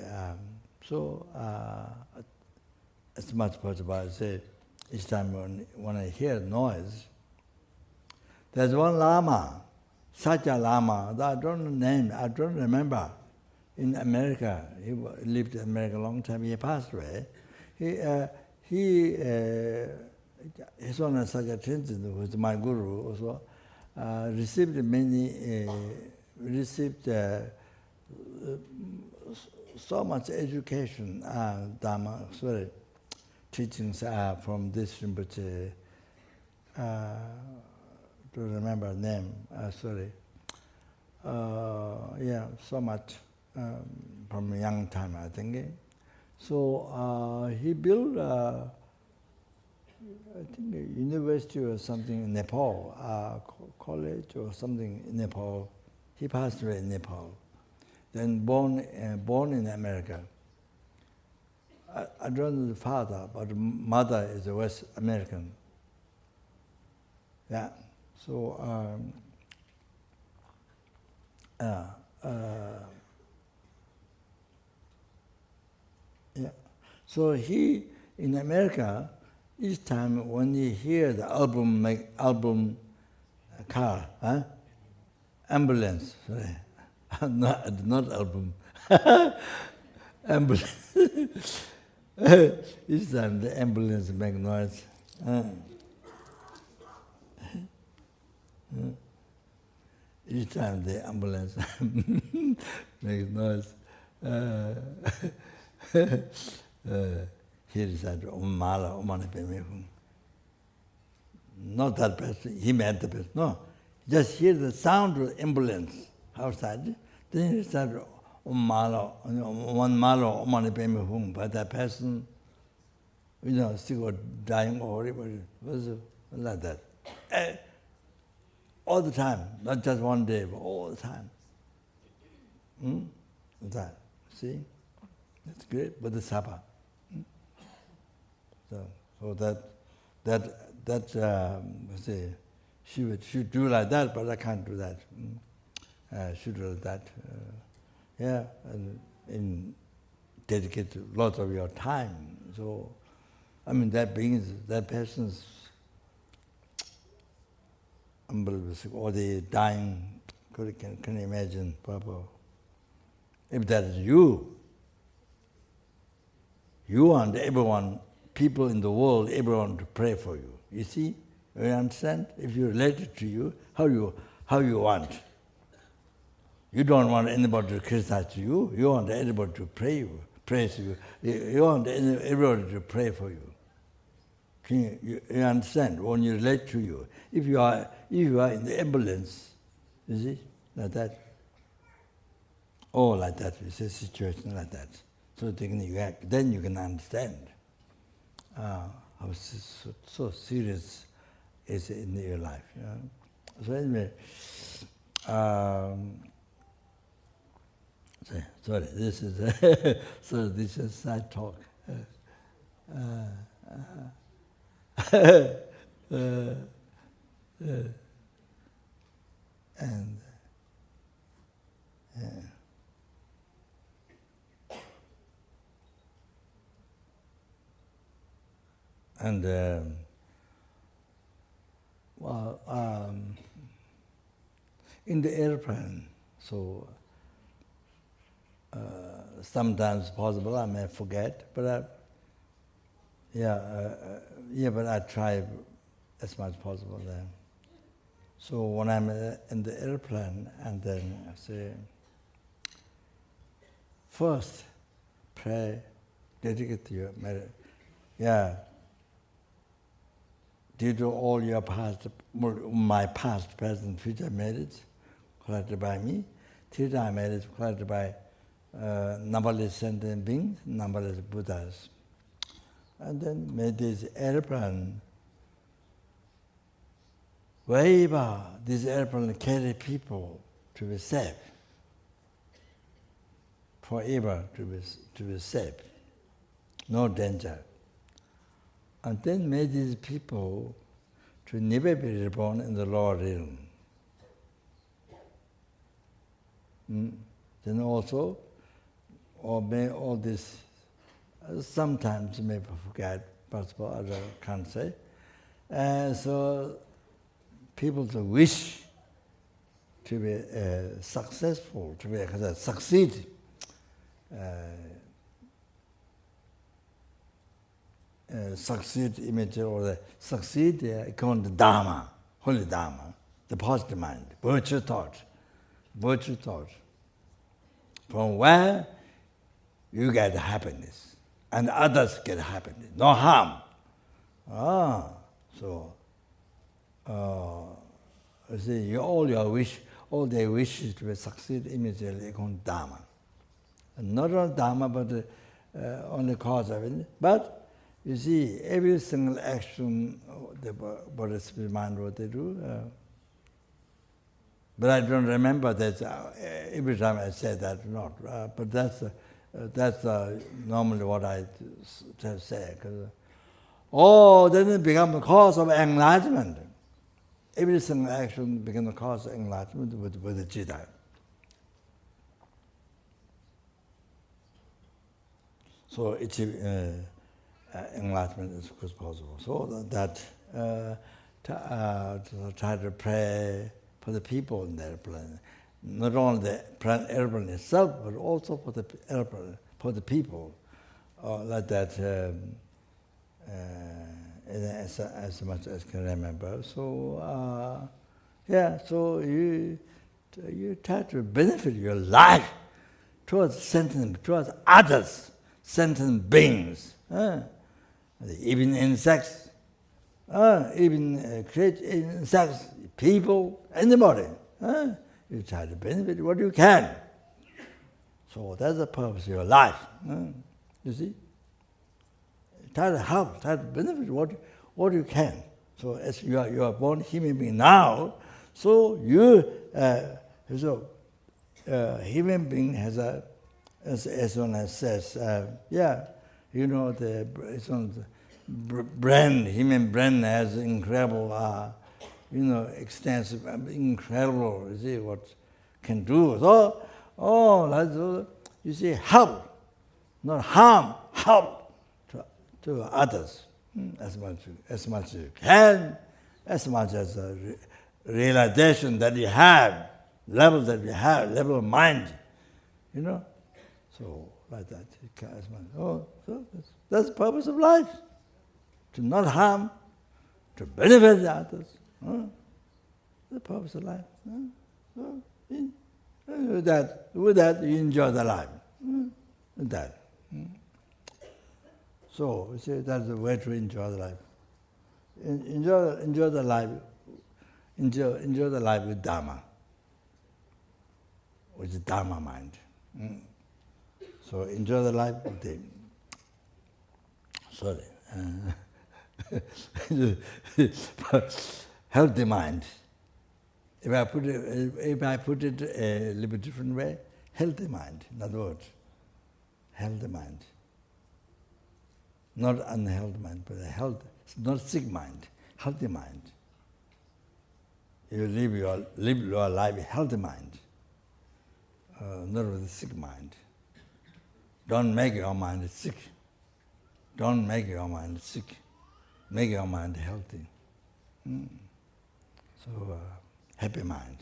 A: as much as possible, I say each time when I hear noise, there's one Lama, Satya Lama, I don't remember. In America, he lived in America a long time. He passed away. His Honor Satya Tenzin, who was my guru, also received so much education, dharma, teachings from this Rinpoche. To remember name, so much from a young time, I think. So he built, I think, a university or something in Nepal, college or something in Nepal. He passed away in Nepal. Then born in America. I don't know the father, but the mother is a West American. Yeah. So so he in America, each time when he hear the album car, ambulance, sorry, not album, ambulance. Each time the ambulance make noise. Each time the ambulance makes noise, he recited Om Mani Padme Hum. Not that person, he made the person, no. Just hear the sound of the ambulance outside, then he recited Om Mani Padme Hum. But that person, still dying or whatever, it was like that. All the time, not just one day, but all the time. That, see? That's great, Bodhisattva. So that she should do like that, but I can't do that. Should do like that. And dedicate lots of your time. So, that person's unbelievable, or the dying, can you imagine, Papa? If that is you and everyone, people in the world, everyone to pray for you. You see? You understand? If you relate it to you, how you want. You don't want anybody to criticize you. You want everybody to praise you. You want everybody to pray for you. You understand? When you relate to you, if you are in the ambulance, you see, like that, or like that, it's a situation like that. So then you can understand how so serious is in your life. So anyway, sorry, this is this is side talk. In the airplane, so sometimes possible I may forget, but but I try as much as possible there. So when I'm in the airplane, and then I say, first, pray, dedicate to your merit. Yeah. Due to all your past, my past, present, future merits collected by me, three-time merits collected by numberless sentient beings, numberless Buddhas. And then may this airplane, wherever this airplane carry people to be safe, forever to be safe, no danger. And then may these people to never be reborn in the lower realm. Then also, or may all this, sometimes may forget, possible, others can't say. So people to wish to be successful, to be succeed. Succeed image or the succeed according to dharma, holy dharma, the positive mind, virtue thought. From where you get happiness and others get happiness, no harm. So you see, all their wishes to be succeed immediately according to dharma. And not only dharma, but only cause of it. But you see, every single action, the bodhisattva mind, what they do. But I don't remember that every time I say that or not. But that's normally what I say. Then it becomes a cause of enlightenment. Every single action becomes a cause of enlightenment with bodhichitta. So it's enlightenment as quick as possible. So that try to pray for the people in the airplane, not only the airplane itself, but also for the airplane, for the people, like that. As much as I can remember. So so you try to benefit your life towards sentient, towards others, sentient beings. Even insects, even create insects, people, anybody. You try to benefit what you can. So that's the purpose of your life. You see? Try to help, try to benefit what you can. So as you are born human being now, so human being has a, as one says, the brain, human brain has incredible, extensive, incredible, you see, what can do. So, you see, help, not harm, help to others, as much as you can, as much as the realization that you have, level of mind, So like that, so that's the purpose of life, to not harm, to benefit the others. The purpose of life. So, with that, you enjoy the life. With that. So, you see, that's the way to enjoy the life. Enjoy the life. Enjoy the life with Dharma, with the Dharma mind. So enjoy the life with the. Healthy mind. If I put it a little bit different way, healthy mind. In other words, healthy mind. Not unhealthy mind, but not sick mind, healthy mind. You live your life with healthy mind, not with a sick mind. Don't make your mind sick. Don't make your mind sick. Make your mind healthy. So, happy mind.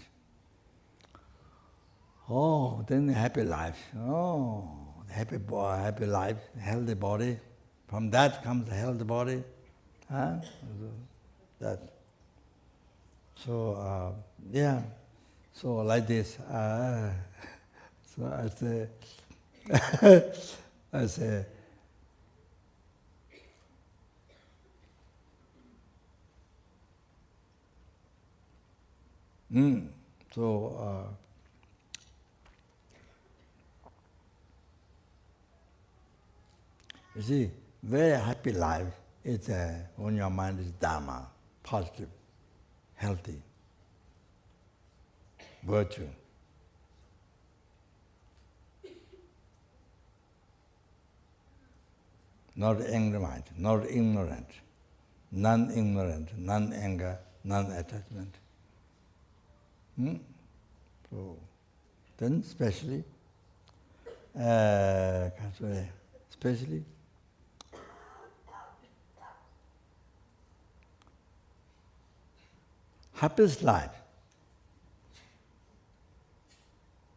A: Then happy life. Happy boy, happy life, healthy body. From that comes a healthy body. That. So, yeah, so like this, so I say, I say, so, you see, very happy life is when your mind is dharma, positive, healthy, virtue. Not angry mind, not ignorant, non-ignorant, non-anger, non-attachment. So, then especially, happiest life,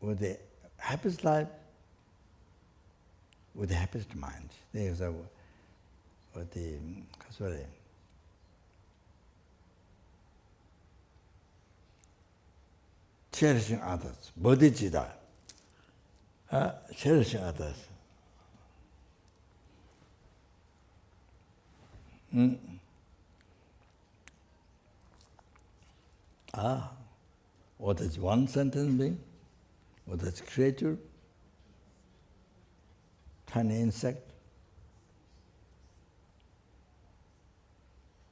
A: with the happiest life, with the happiest mind. There's a, with the, cherishing others, bodhichitta, cherishing others. What is one sentence being? What is creature? Tiny insect?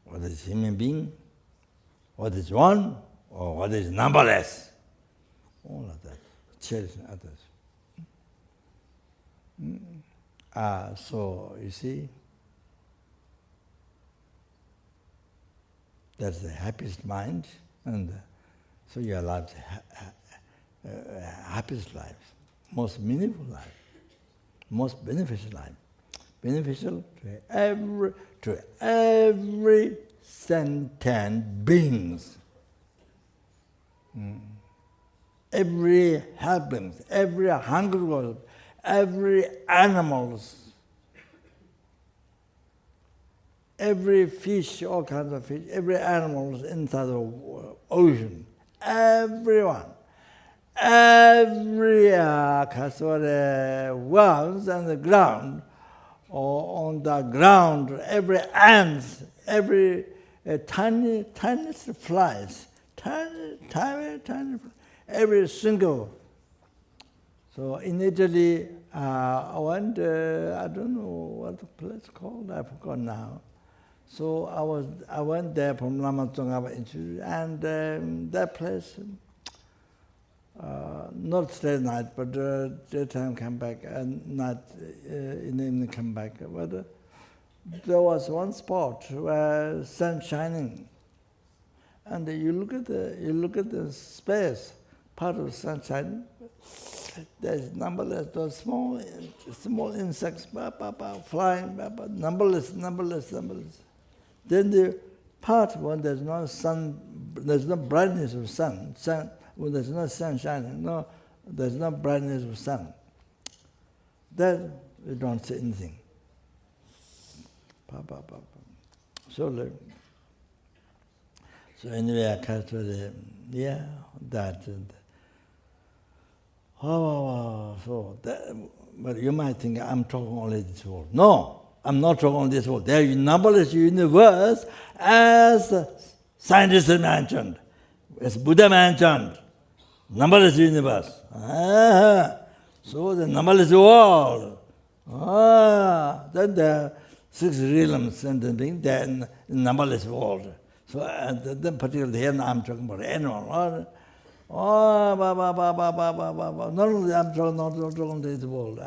A: What is human being? What is one? Or what is numberless? All of that. Cherishing others. So, you see, that's the happiest mind, and so your life, happiest life, most meaningful life, most beneficial life, beneficial to every sentient beings, every helping, every hungry, every animals. Every fish, all kinds of fish, every animal inside the ocean, everyone, every worms on the ground, or on the ground, every ants, every tiniest flies, tiny, every single. So in Italy, I went, I don't know what the place called, I forgot now. So I went there from Lama Tsongkhapa Institute, and that place, not stay night, but daytime come back, and night in the evening come back. But there was one spot where sun shining, and you look at the space, part of the sunshine. There's numberless those small insects, flying, numberless. Then the part when there's no sun, there's no brightness of sun. When there's no sun shining, there's no brightness of sun. Then you don't see anything. So anyway, I catch that. So but you might think I'm talking only this world. No, I'm not talking only this world. There is numberless universe, as scientists mentioned, as Buddha mentioned, numberless universe. So the numberless world. Then there are 6 realms and then numberless world. So then particularly here I'm talking about animal. Not only I'm not talking only this world.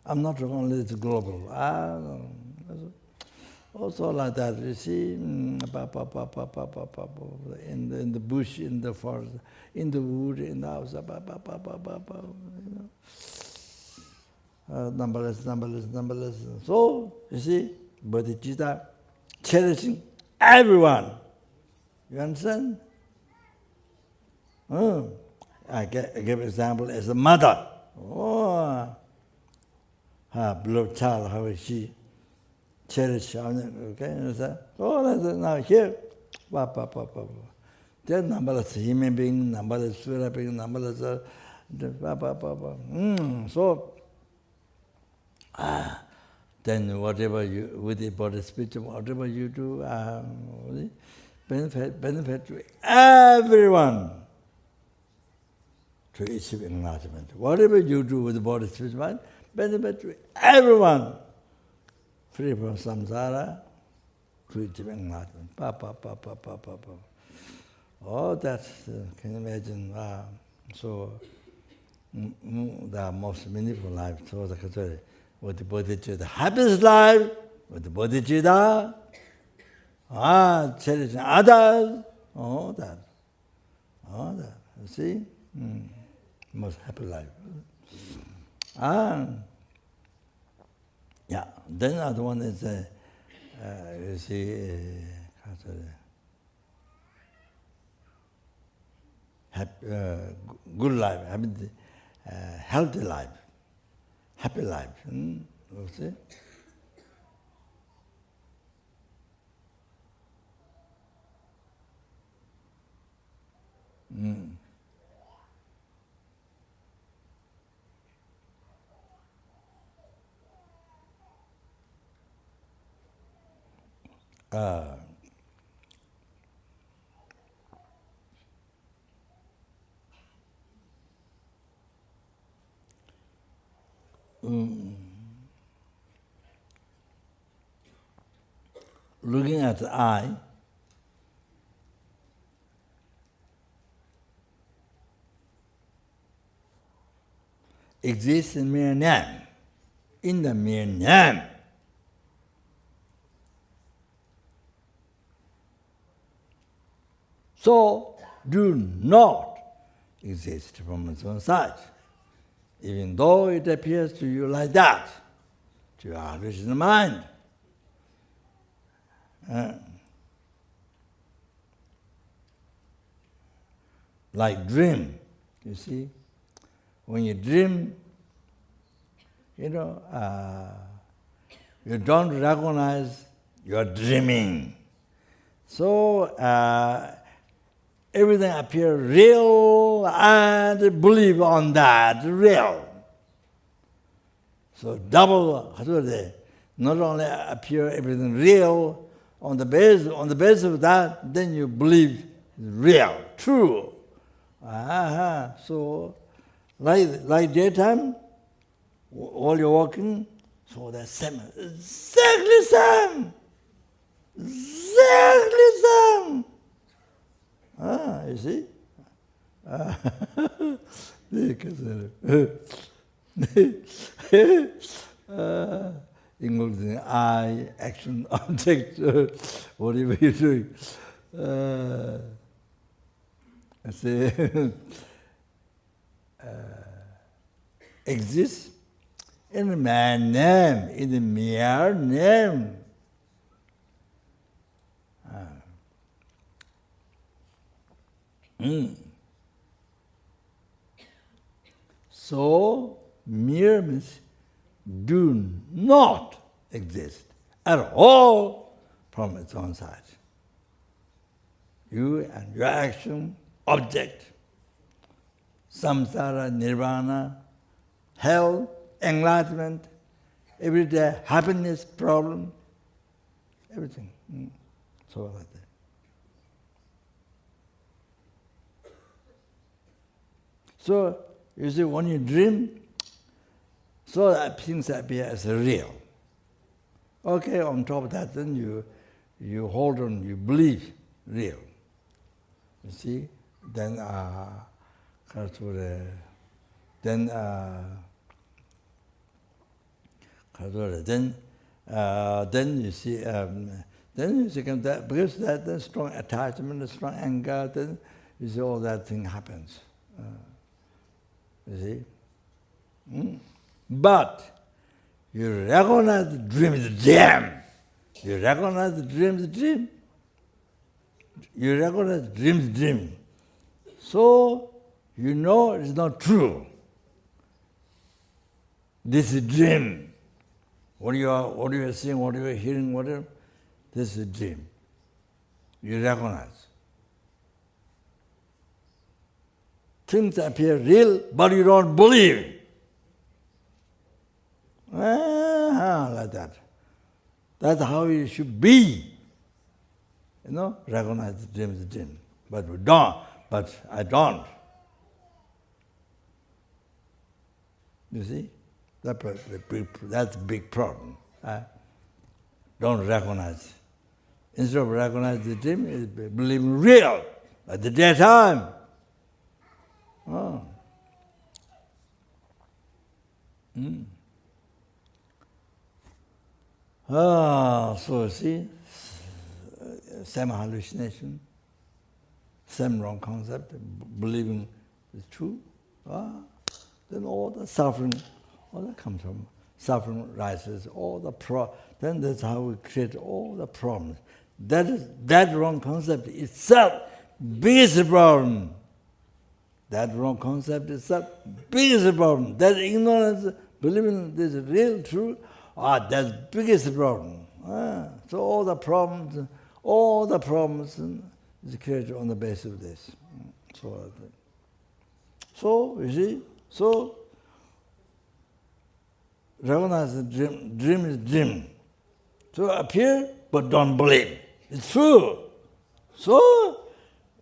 A: I'm not talking only this global. Also like that, you see, in the bush, in the forest, in the wood, in the house, numberless. So, you see, bodhichitta cherishing everyone. You understand? I give example as a mother. Her beloved child, how is she cherished? Okay, understand? Now here, There are numberless human beings, numberless spirit beings, numberless... So, then whatever you, with the body, speech, whatever you do, benefit to everyone to achieve enlightenment. Whatever you do with the body, speech, mind, benefit to everyone, free from samsara, to achieve enlightenment. Oh, that, can you imagine? So, the most meaningful life, so with the bodhichitta, the happiest life, with the bodhichitta, cherishing others, all that, you see? Most happy life. Yeah, then other one is, you see, good life, healthy life, happy life. You see? Looking at the eye, exists in mere name, in the mere name. So, do not exist from its own side, even though it appears to you like that, to your original mind. Like dream, you see. When you dream, you don't recognize you're dreaming. So everything appears real and believe on that, real. So double, not only appear everything real, on the base of that, then you believe real, true. So, like daytime, while you're walking, so that's same, exactly same, exactly same. You see? Including eye, action, object, whatever you're doing. Exists in the mere name, in the mere name. So, mere means do not exist at all from its own side. You and your action, object, samsara, nirvana, hell, enlightenment, everyday happiness, problem, everything. So like that. So, you see, when you dream, so that things appear as real. Okay, on top of that, then you hold on, you believe real. You see, then you see, that because that strong attachment, strong anger, then you see all that thing happens. You see. But you recognize the dream is a dream. You recognize the dream is a dream. You recognize the dream is a dream. So you know it's not true. This is a dream. What you are seeing, what you are hearing, whatever, this is a dream. you recognize. Things appear real, but you don't believe. Like that. That's how it should be. Recognize the dream is a dream. But we don't. But I don't. You see? That's a big problem. Don't recognize. Instead of recognizing the dream, is believing real at the daytime. So see, same hallucination, same wrong concept, believing is true. Then all the suffering, all that comes from suffering rises. Then that's how we create all the problems. That wrong concept itself, biggest problem. That wrong concept itself, biggest problem. That ignorance, believing this is real, true, that's biggest problem. So all the problems is created on the basis of this. So you see, recognize the dream is dream. So appear, but don't believe. It's true.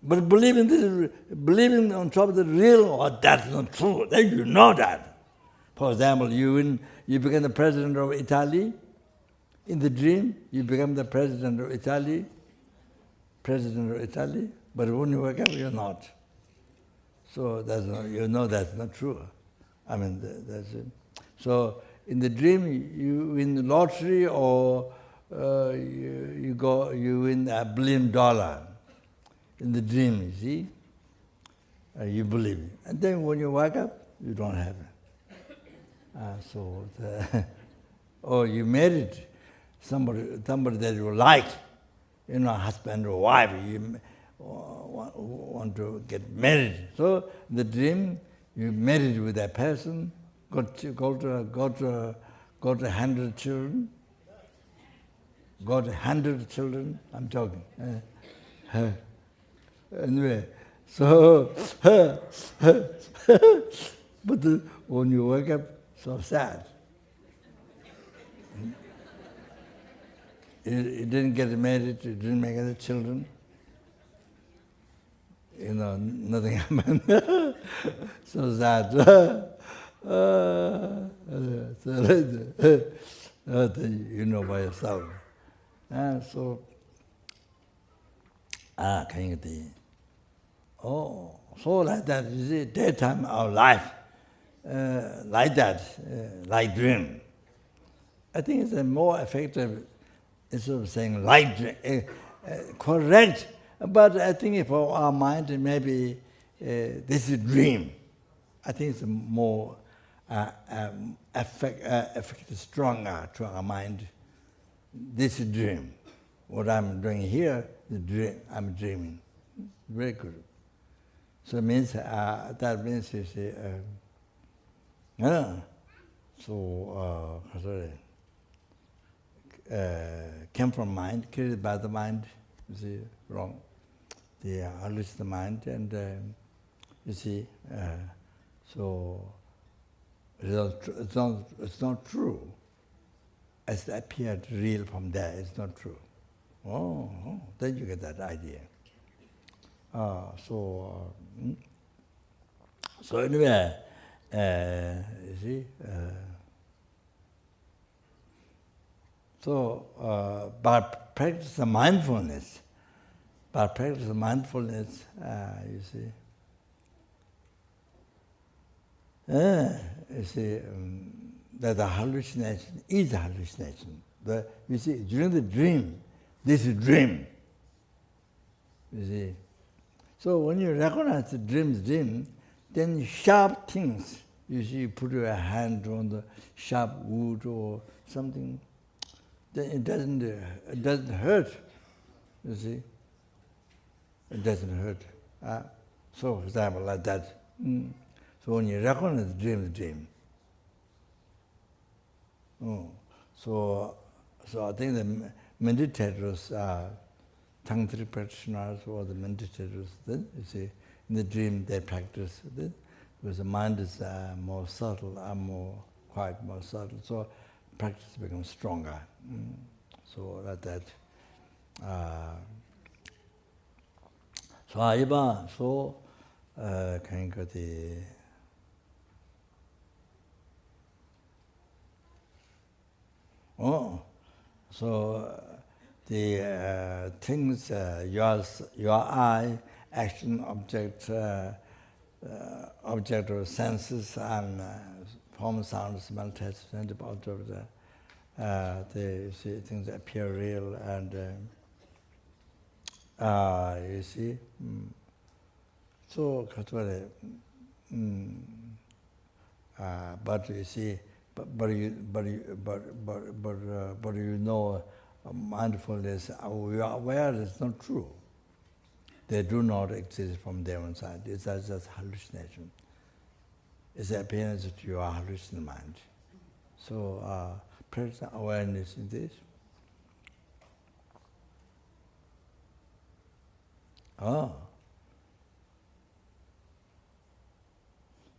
A: But believing on top of the real, that's not true. Then you know that. For example, you become the president of Italy. In the dream, you become the president of Italy. But when you wake up, you're not. So that's not true. I mean, that's it. So in the dream, you win the lottery, or you win $1 billion. In the dream, you see, you believe it. And then when you wake up, you don't have it. Or you married somebody that you like, husband or wife, you want to get married. So in the dream, you married with that person, got 100 children, I'm talking. Anyway, so, but when you wake up, so sad. You didn't get married, you didn't make any children. Nothing happened. So sad. You know by yourself. Can you see? So like that, you see, daytime our life, like that, like dream. I think it's a more effective, instead of saying like dream, correct, but I think for our mind, maybe this is dream. I think it's more effective, stronger to our mind. This is dream. What I'm doing here is dream. I'm dreaming. Very good. So it means that means you see. Came from mind, created by the mind. You see, wrong. The hallucinate the mind, and you see. So it's not true. It's appeared real from there. It's not true. Then you get that idea. So anyway, you see. By practice of mindfulness, you see. You see that the hallucination is a hallucination. You see, during the dream, this is dream. You see. So when you recognize the dream is dream, then sharp things, you see, you put your hand on the sharp wood or something, then it doesn't hurt. You see, it doesn't hurt. So, for example, like that. So when you recognize the dream. So I think the meditators tantric practitioners or the meditators, then you see, in the dream they practice it, because the mind is more subtle and more subtle, so practice becomes stronger. So that. So Aiba, so can go the so the things your eye, action, object of senses and form, sound, smell, taste, sense out of the see things appear real and you see. So but you see, but you know, mindfulness, we are aware it's not true. They do not exist from their own side. It's just hallucination. It's the appearance to your hallucinant mind. So present awareness in this.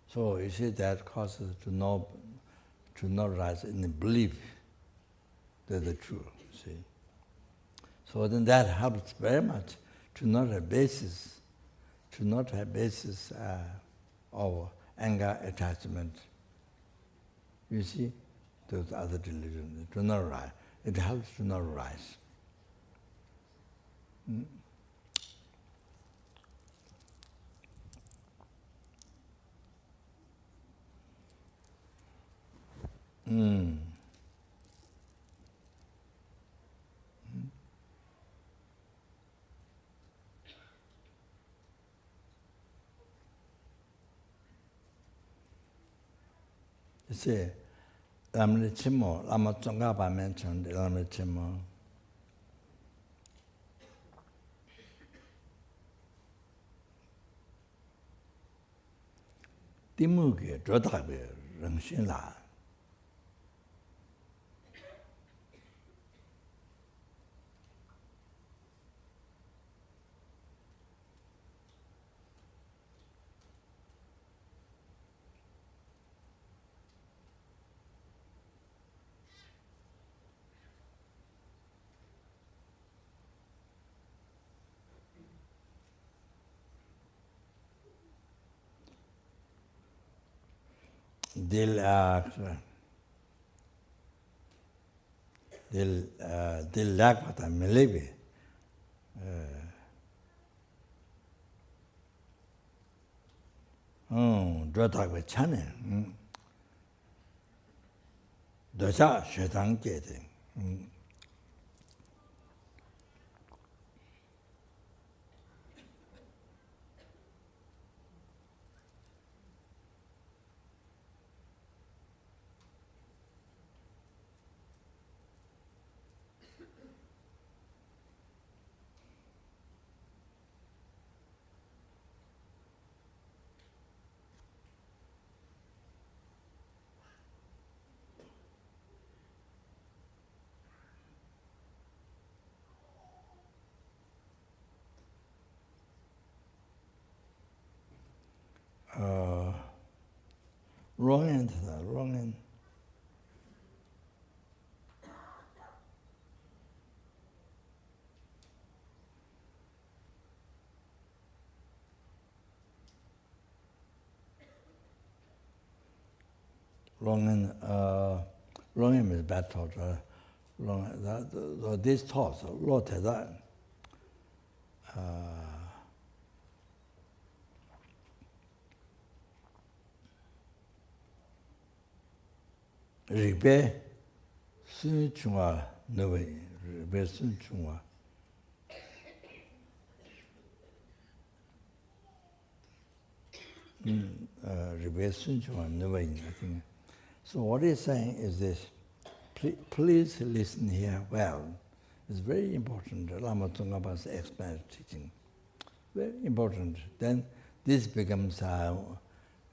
A: So you see that causes to not rise in the belief that the truth. See. So then that helps very much to not have basis, of anger, attachment. You see, those other delusions do not rise. It helps to not rise. You see, Lama Chimo, Lama Tsongkhapa mentioned Lama Chimo. Timuke, Drotabe, Rangshinla. Dil lakpata melebi drotakwe chane docha shetang jete wrong end. Wrong end is bad thought. These thoughts, lot of that. Ribe sun chungwa nove, ribe sun chungwa. Ribe sun chungwa nove, I think. So what he's saying is this, please listen here well. It's very important, Lama Tsongkhapa's expert teaching. Very important. Then this becomes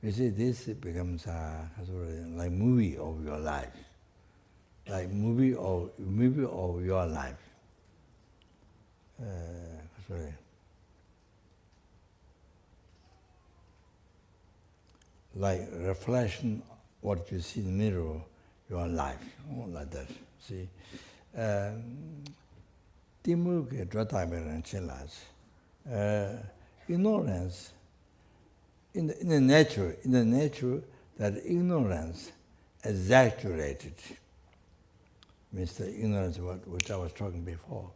A: you see, this becomes like movie of your life, like movie of your life. like reflection, what you see in the mirror, your life, like that. See, ignorance in the nature, that ignorance exaggerated means the ignorance which I was talking before.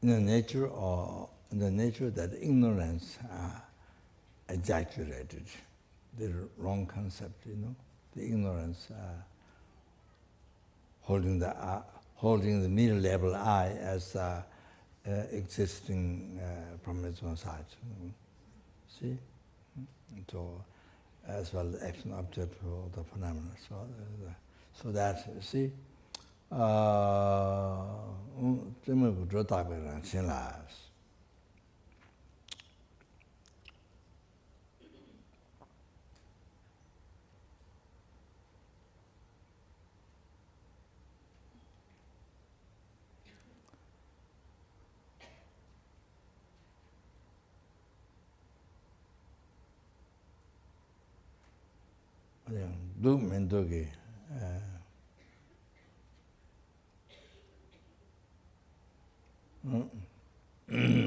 A: In the nature that ignorance exaggerated, the wrong concept, the ignorance holding the middle level I as existing from its own side. See, so as well the action object for the phenomena. So that see.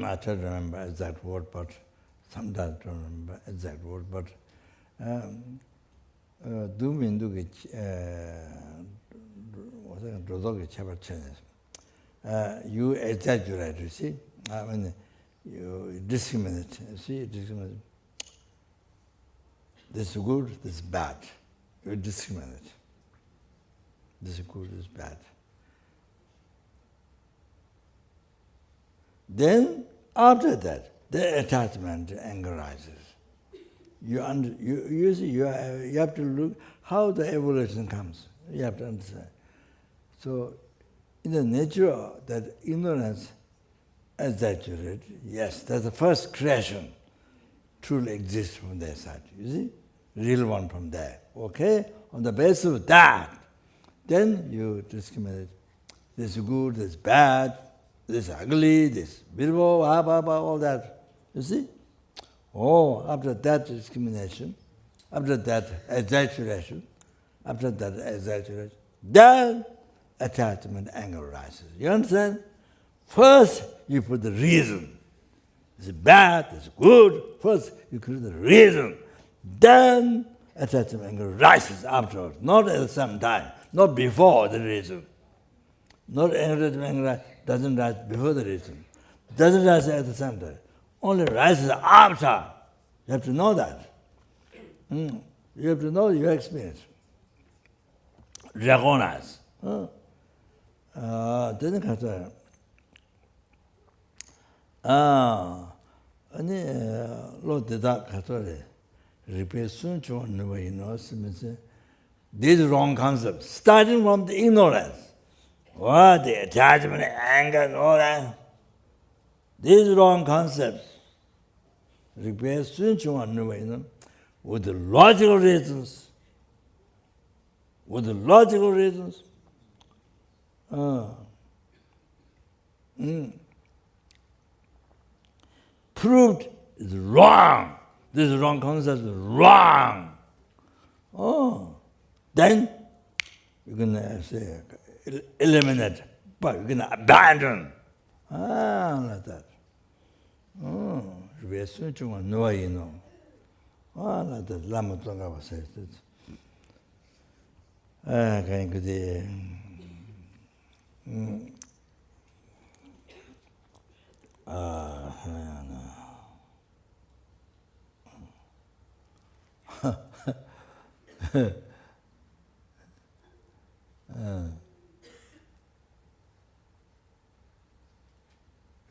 A: I try to remember exact word, but sometimes don't remember exact word. But you exaggerate. You see, I mean, you discriminate. You see, discriminate. This is good. This is bad. You discriminate. This is good. This is bad. Then, after that, the attachment, anger rises. You see, you have to look how the evolution comes. You have to understand. So, in the nature of that ignorance exaggerated, yes, that's the first creation truly exists from their side. You see, real one from there. Okay, on the basis of that, then you discriminate. This is good, this is bad. This ugly, this beautiful, all that. You see? Oh, after that discrimination, after that exaggeration, then attachment, anger rises. You understand? First, you put the reason. This is bad, this is good. First, you create the reason. Then attachment, anger rises afterwards. Not at the same time, not before the reason. Not anger doesn't rise before the reason. Doesn't rise at the same time. Only rises after. You have to know that. You have to know your experience. Recognize. Then 가서 아니 로데다 가서래 repression 좋은 거 있으면서 these wrong concepts starting from the ignorance. What the attachment, anger, and all that. These wrong concepts repair with the logical reasons. Proved is wrong. This wrong concept is wrong. Then you can say, eliminate, but you can abandon. Like that. Reason to one, no, you know. Like that. Lama Tonga was said. Can you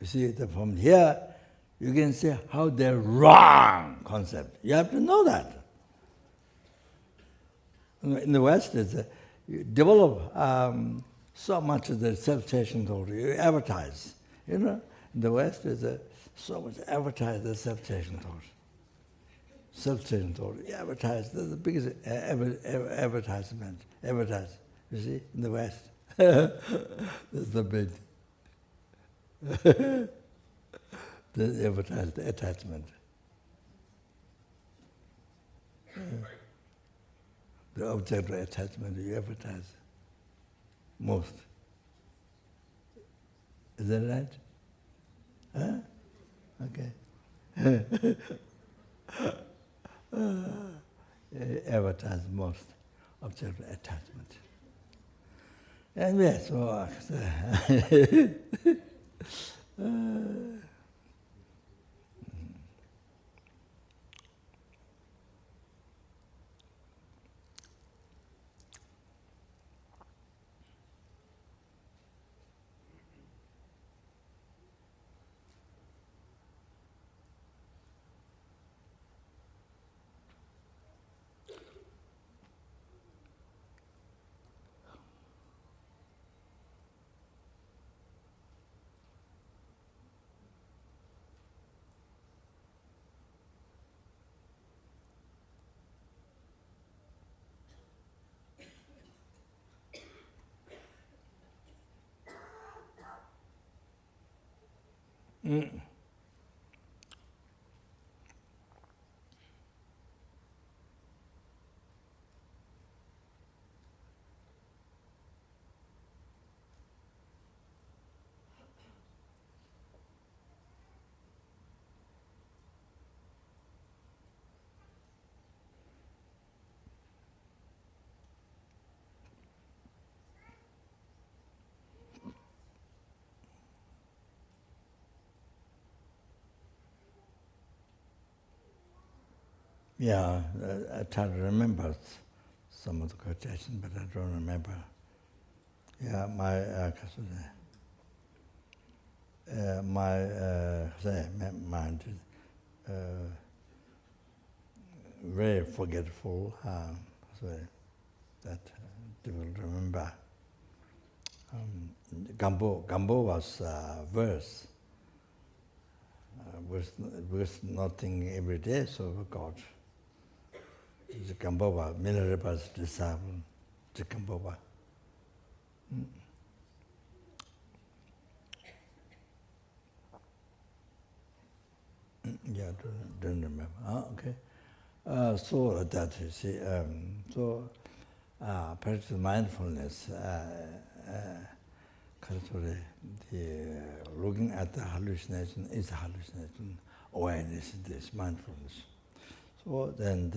A: you see, from here, you can see how they're wrong concept. You have to know that. In the West, you develop so much of the self-chasing thought. You advertise. In the West, there's so much advertise the self-chasing thought. Self-chasing thought. You advertise. That's the biggest advertisement. Advertise. You see, in the West. That's the big. The advertise, the attachment. The object of attachment you advertise most. Is that right? Huh? Okay. Advertise most object of attachment. And yes, so yeah, I try to remember some of the quotations, but I don't remember. Yeah, my mind is very forgetful, so that difficult to remember. Gambo was verse. Was nothing every day, so we got the Gamboa, Milarepa's disciple, the Gamboa. Yeah, don't remember. Okay. So that you see, practice mindfulness, looking at the hallucination is hallucination, awareness is this, mindfulness. So then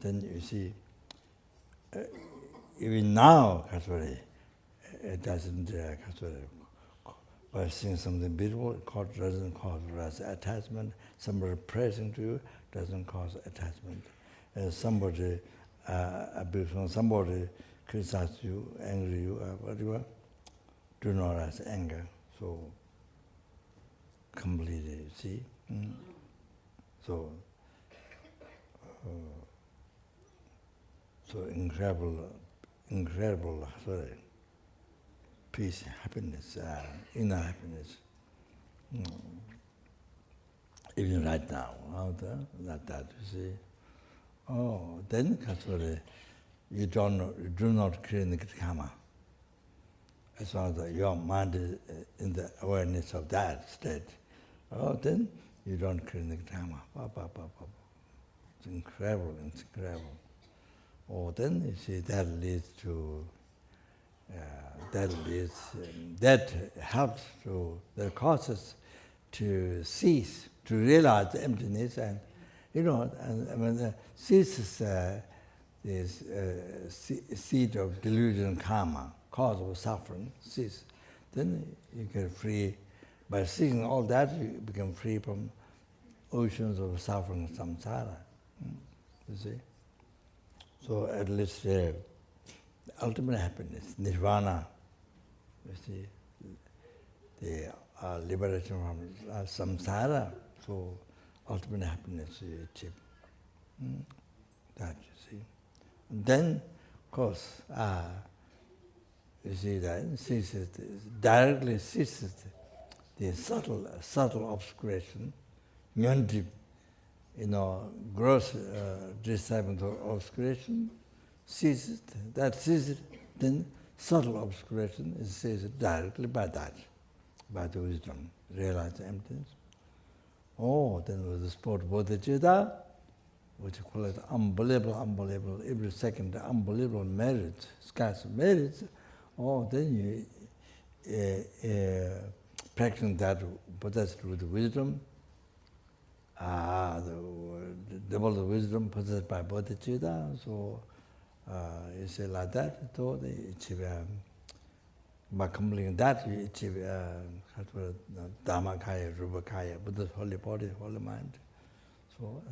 A: you see, even now, it doesn't, by seeing something beautiful, it doesn't cause attachment. Somebody praising to you doesn't cause attachment. Somebody criticizes you, angry you, whatever, do not arise anger. So completely, see? So incredible, peace, happiness, inner happiness. Even right now, that you see. Oh, then you do not create karma. As long as your mind is in the awareness of that state, then you don't create karma. It's incredible, it's incredible. Then you see that leads to, that helps to, that causes to cease, to realize the emptiness, and and when the ceases this seed of delusion, karma, cause of suffering, cease, then you get free. By seeing all that, you become free from oceans of suffering, samsara. You see? So at least the ultimate happiness, nirvana, you see, the liberation from samsara, so ultimate happiness you achieve. That you see. Then, of course, you see that directly ceases the subtle obscuration, nyandri, gross disciple obscuration ceases. That ceases, then subtle obscuration is ceased directly by that, by the wisdom, realize emptiness. Then with the sport bodhichitta, which you call it unbelievable, every second unbelievable merit, scarce merits, then you practicing that possessed with wisdom, the double the wisdom possessed by bodhichitta, so you say like that, so they achieve, by completing that, you achieve dharma kaya, rupa kaya, Buddha's holy body, holy mind. So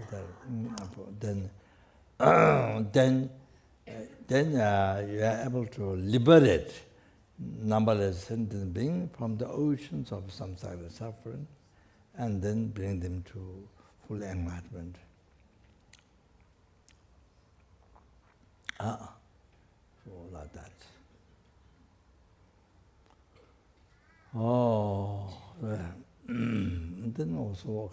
A: then you are able to liberate numberless sentient beings from the oceans of samsara suffering, and then bring them to full enlightenment. So like that. And then also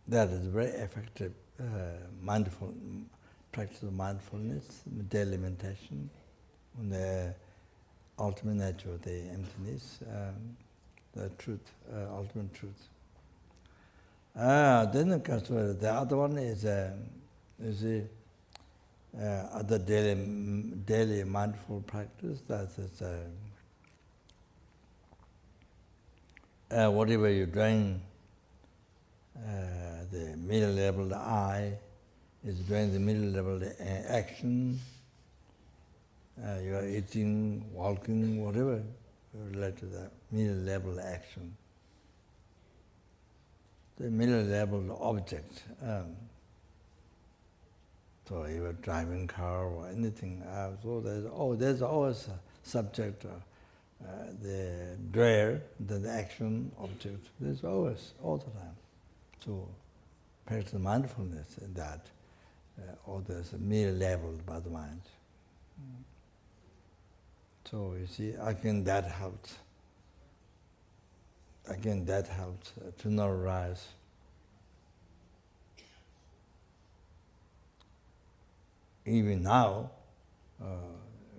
A: that is very effective practice of mindfulness, daily meditation, on the ultimate nature of the emptiness, the truth, ultimate truth. Then the other one is other daily mindful practice. That is whatever you're doing, the middle level, the I is doing the middle level action. You are eating, walking, whatever related to the middle level action. The middle level object. So you are driving car or anything. So there's always a subject, the drawer, the action object. There's always, all the time. So practice mindfulness in that. Or there's a middle level by the mind. So you see, again that helps. Again that helps to not rise. Even now,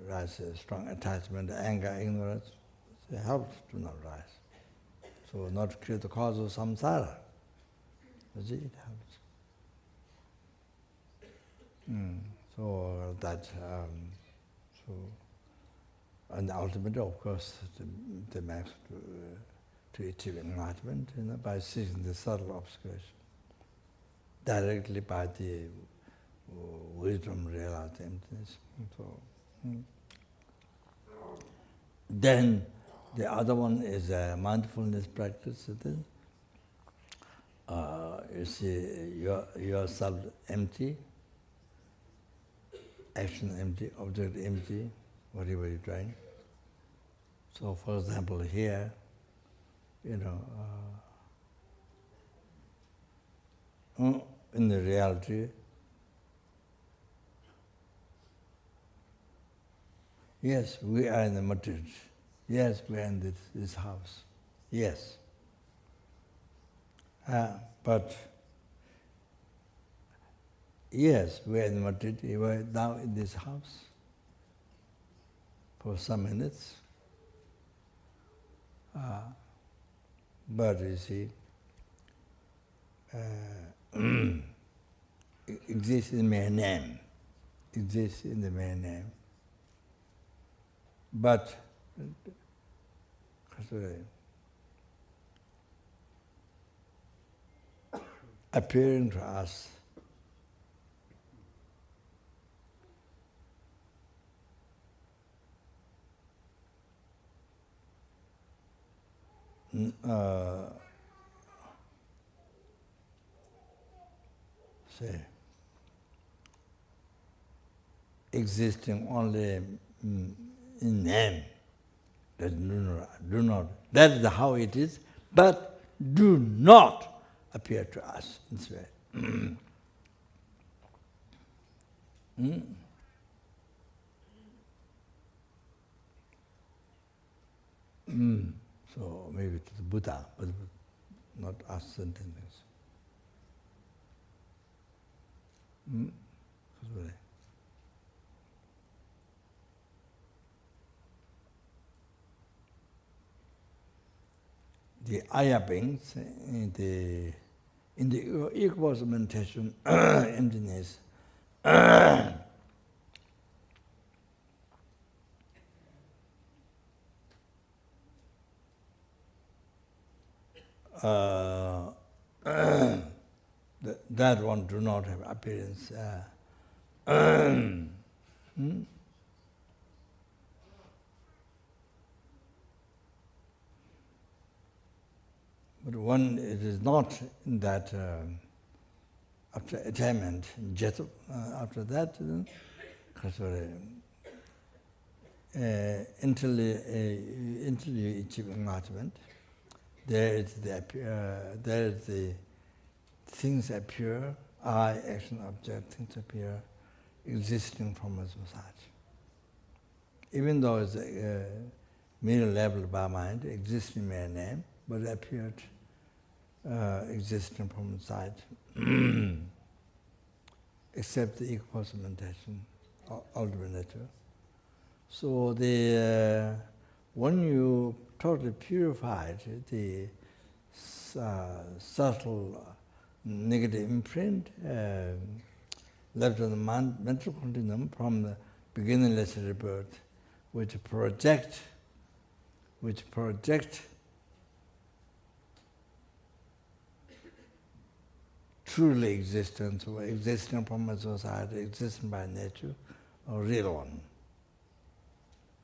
A: rise strong attachment, anger, ignorance, it helps to not rise. So not create the cause of samsara. You see, it helps. So that, and ultimately, of course, the max to achieve enlightenment, by seizing the subtle obscuration, directly by the wisdom, realized emptiness. So, then the other one is a mindfulness practice. You see yourself empty, action empty, object empty, whatever you're trying. So, for example, here, in the reality, yes, we are in Madrid. Yes, we are in this house. Yes. But yes, we are in Madrid. We are now in this house for some minutes. But you see, it exists in my name. Exists in the main name. But appearing to us existing only in name. That do not. That is how it is, but do not appear to us in this way. So maybe it is Buddha, but not us sentences. The Aya beings in the equals meditation, emptiness. That one do not have appearance. But when it is not in that, after attainment, after that, until you achieve enlightenment, there is the things appear, I, action, object, things appear, existing from us side. Even though it's merely labeled by mind, existing mere name, but it appeared existing from inside, except the equals meditation, ultimate nature. So when you totally purified the subtle negative imprint left on the mental continuum from the beginningless rebirth, which project truly existence, or existing from a society, existing by nature, a real one.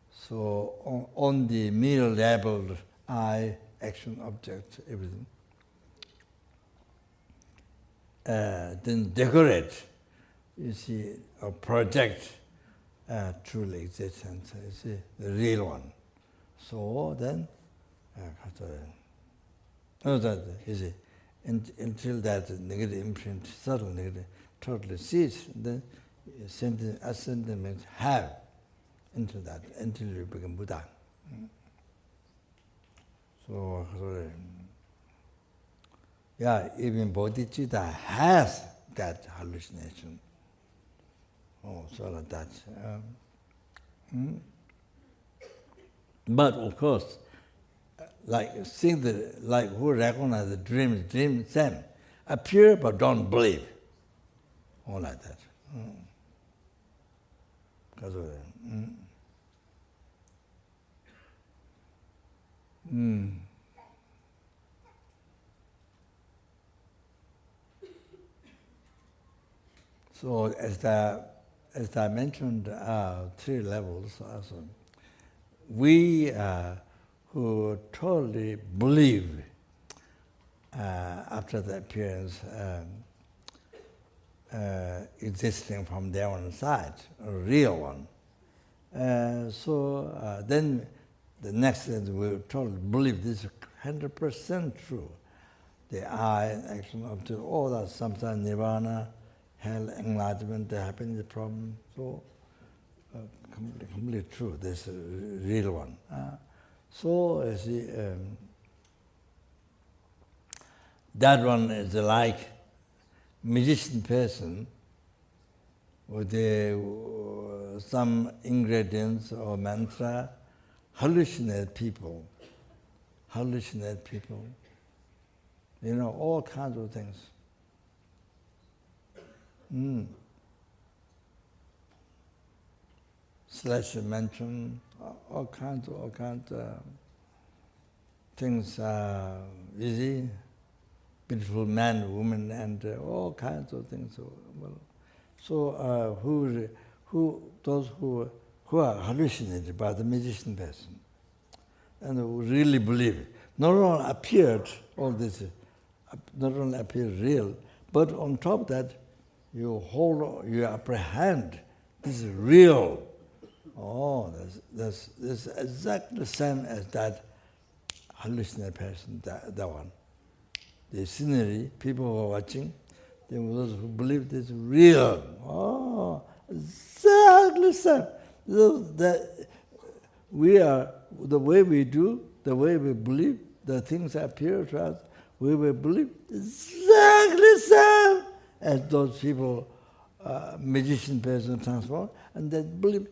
A: So on the mere labeled I, action, object, everything, then decorate, you see, or project truly existence, you see, the real one. So then, you see, until that negative imprint, subtle negative, totally cease, then sentiments have into that, until you become Buddha. So yeah, even bodhichitta has that hallucination. Oh, sort of that. But of course, like who recognize the dream same, appear but don't believe. All like that. Because of that. So as I mentioned, 3 levels also. We who totally believe after the appearance existing from their own side, a real one. So then the next is we totally believe this is 100% true. The I, action, object, all that, samsara, nirvana, hell, enlightenment, the happiness problem, so completely true, this is a real one. So, you see, that one is like magician person with some ingredients or mantra, hallucinate people, you know, all kinds of things. Slash mention, all kinds of things, easy, beautiful man, woman, and all kinds of things. So those who are hallucinated by the magician person, and who really believe it, not only appeared all this, not only appear real, but on top of that, you apprehend this is real. Oh, this is exactly the same as that hallucinate person, that one. The scenery, people who are watching, those who believe this is real. Oh, exactly the same. We are, the way we do, the way we believe, the things appear to us, we will believe exactly the same as those people, magician person transform, and they believe,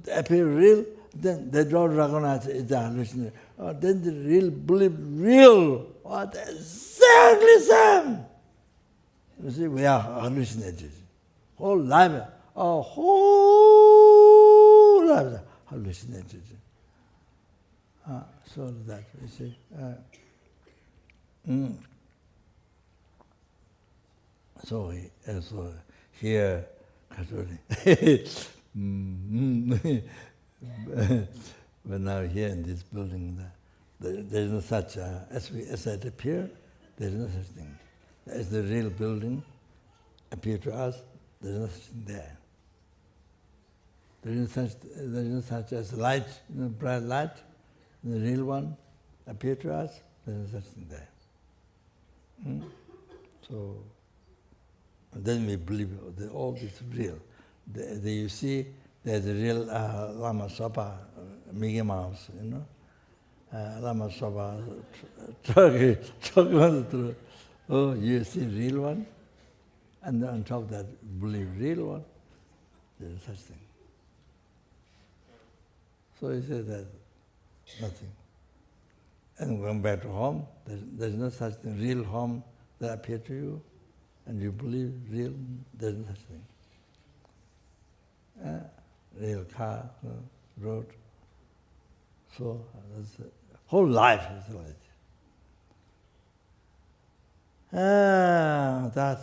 A: they appear real, then they don't recognize it's a hallucination. Then the real believe real, what exactly the same. You see, we are hallucinated. Whole life, our whole life hallucinated. So that, you see. So here, but now here in this building, there is no such, as it appear, there is no such thing. As the real building appear to us, there is no such thing there. There is no such as light, bright light, the real one appear to us, there is no such thing there. So, then we believe that all this is real. You see, there's a real Lama Sopa, Mickey Mouse, Lama Sopa, talking through. Oh, you see real one? And on top of that, believe real one? There's such thing. So he said that nothing. And going back to home, there's no such thing. Real home that appear to you, and you believe real, there's no such thing. Real car, road. So that's whole life is like that.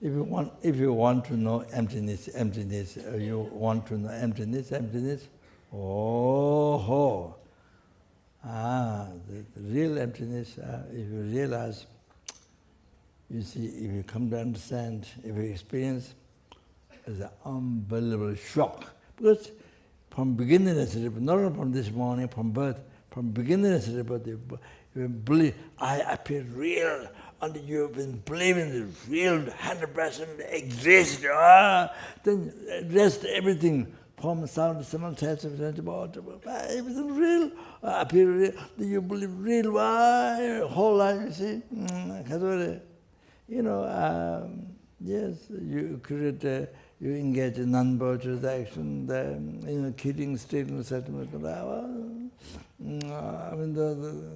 A: If you want to know emptiness, you want to know emptiness. The real emptiness. If you realize, you see, if you come to understand, if you experience, it's an unbelievable shock. Because from beginning, not only from this morning, from birth, from beginning, you believe, I appear real, and you've been believing the real 100% exists. Then rest everything, from sound, everything real, appear real. Then you believe real, whole life, you see. Yes, you create, you engage in non-virtuous action, killing, stealing, settlement.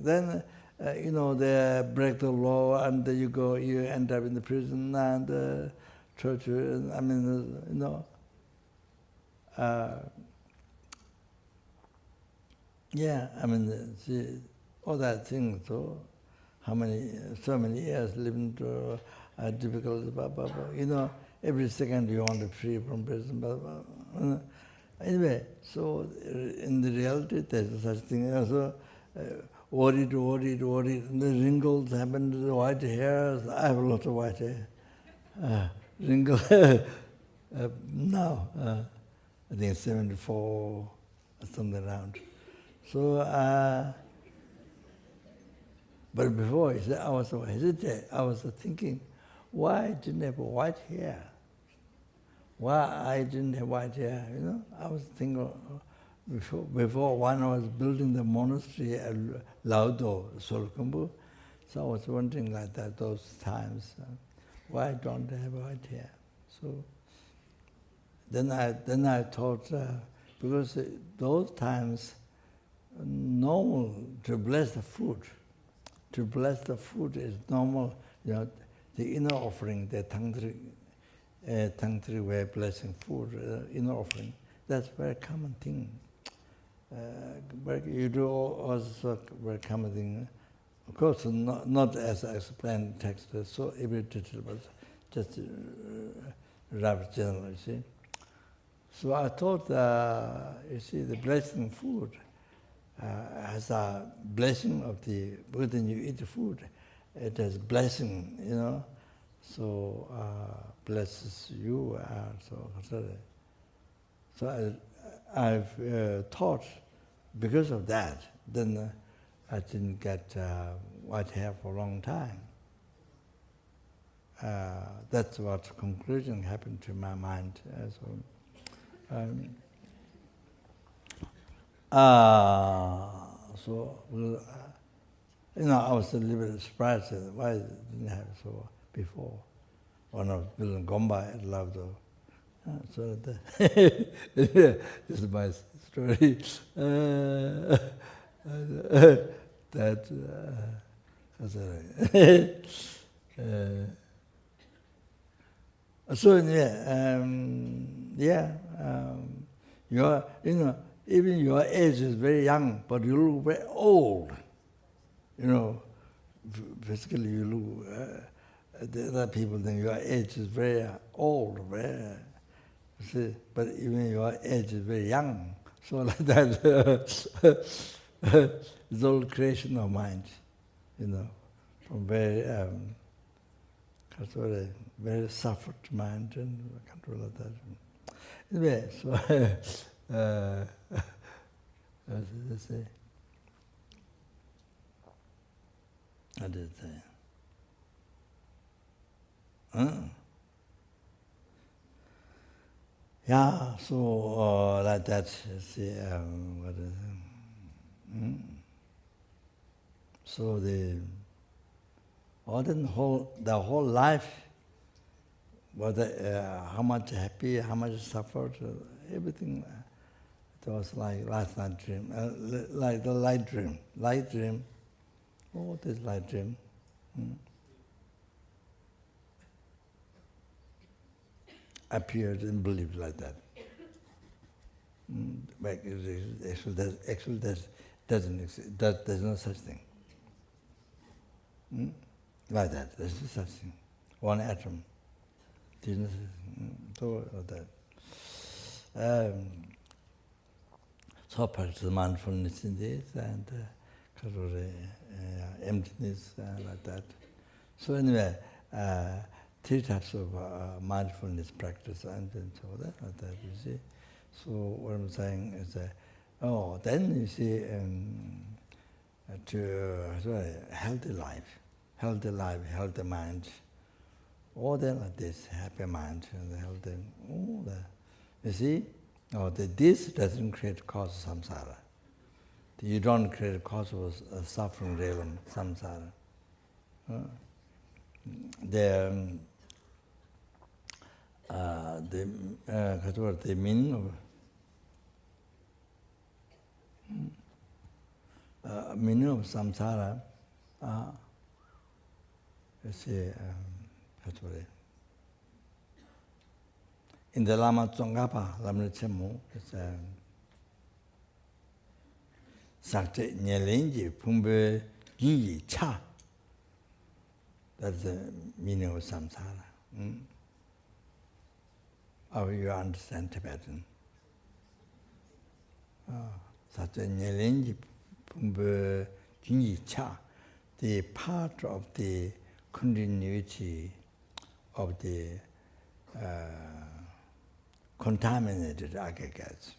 A: Then they break the law, and you end up in the prison and torture. See, all that thing. So, so many years living through difficult, every second you want to free from prison, Anyway, so in the reality, there's such thing. Also, worried, the wrinkles happen to the white hairs. I have a lot of white hair. Wrinkles, now, I think 74 or something around. So, but before, I was hesitating. I was thinking, why I didn't have white hair? Why I didn't have white hair? I was thinking before when I was building the monastery at Laudo, Solkumbu, so I was wondering like that those times, why don't I have white hair? So then I thought, because those times, normal to bless the food. To bless the food is normal, the inner offering, the tangtri way of blessing food, inner offering. That's a very common thing. But you do also very common thing. Of course, not as I explained in text, so every detail, but just rough general, you see. So I thought, you see, the blessing food has a blessing of the, because when you eat the food, it has blessing, so blesses you. So So I've thought, because of that, then I didn't get white hair for a long time. That's what conclusion happened to my mind. I was a little bit surprised why I didn't have so before. One of Bill Gomba I loved. This is my story. So anyway, even your age is very young, but you look very old. Physically you look. The other people think your age is very old, but even your age is very young. So like that, it's all creation of mind, from very very suffered mind and control of that. Anyway, so as I say, I did say. Yeah, so like that. See, what is it? So the whole life, how much happy, how much suffered, everything. It was like last night dream, like the light dream. Light dream. What is light dream? Appeared and believed like that. But actually that doesn't exist. There's no such thing. Like that, there's no such thing. One atom. There's no such thing. So like that. So practice mindfulness in this and emptiness like that. So anyway, 3 types of mindfulness practice and so that, you see. So what I'm saying is then you see healthy life, healthy mind, all that like this, happy mind, and healthy, all that. You see, this doesn't create cause of samsara. You don't create cause of suffering realm, samsara. The meaning of samsara, in the Lama Tsongkhapa, Lama Chemu, it's Sakte Nyelenji Pumbe Yi Cha. That's the meaning of samsara. How you understand Tibetan? Sakte Nyelenji Pumbe Yi Cha. The part of the continuity of the contaminated aggregates.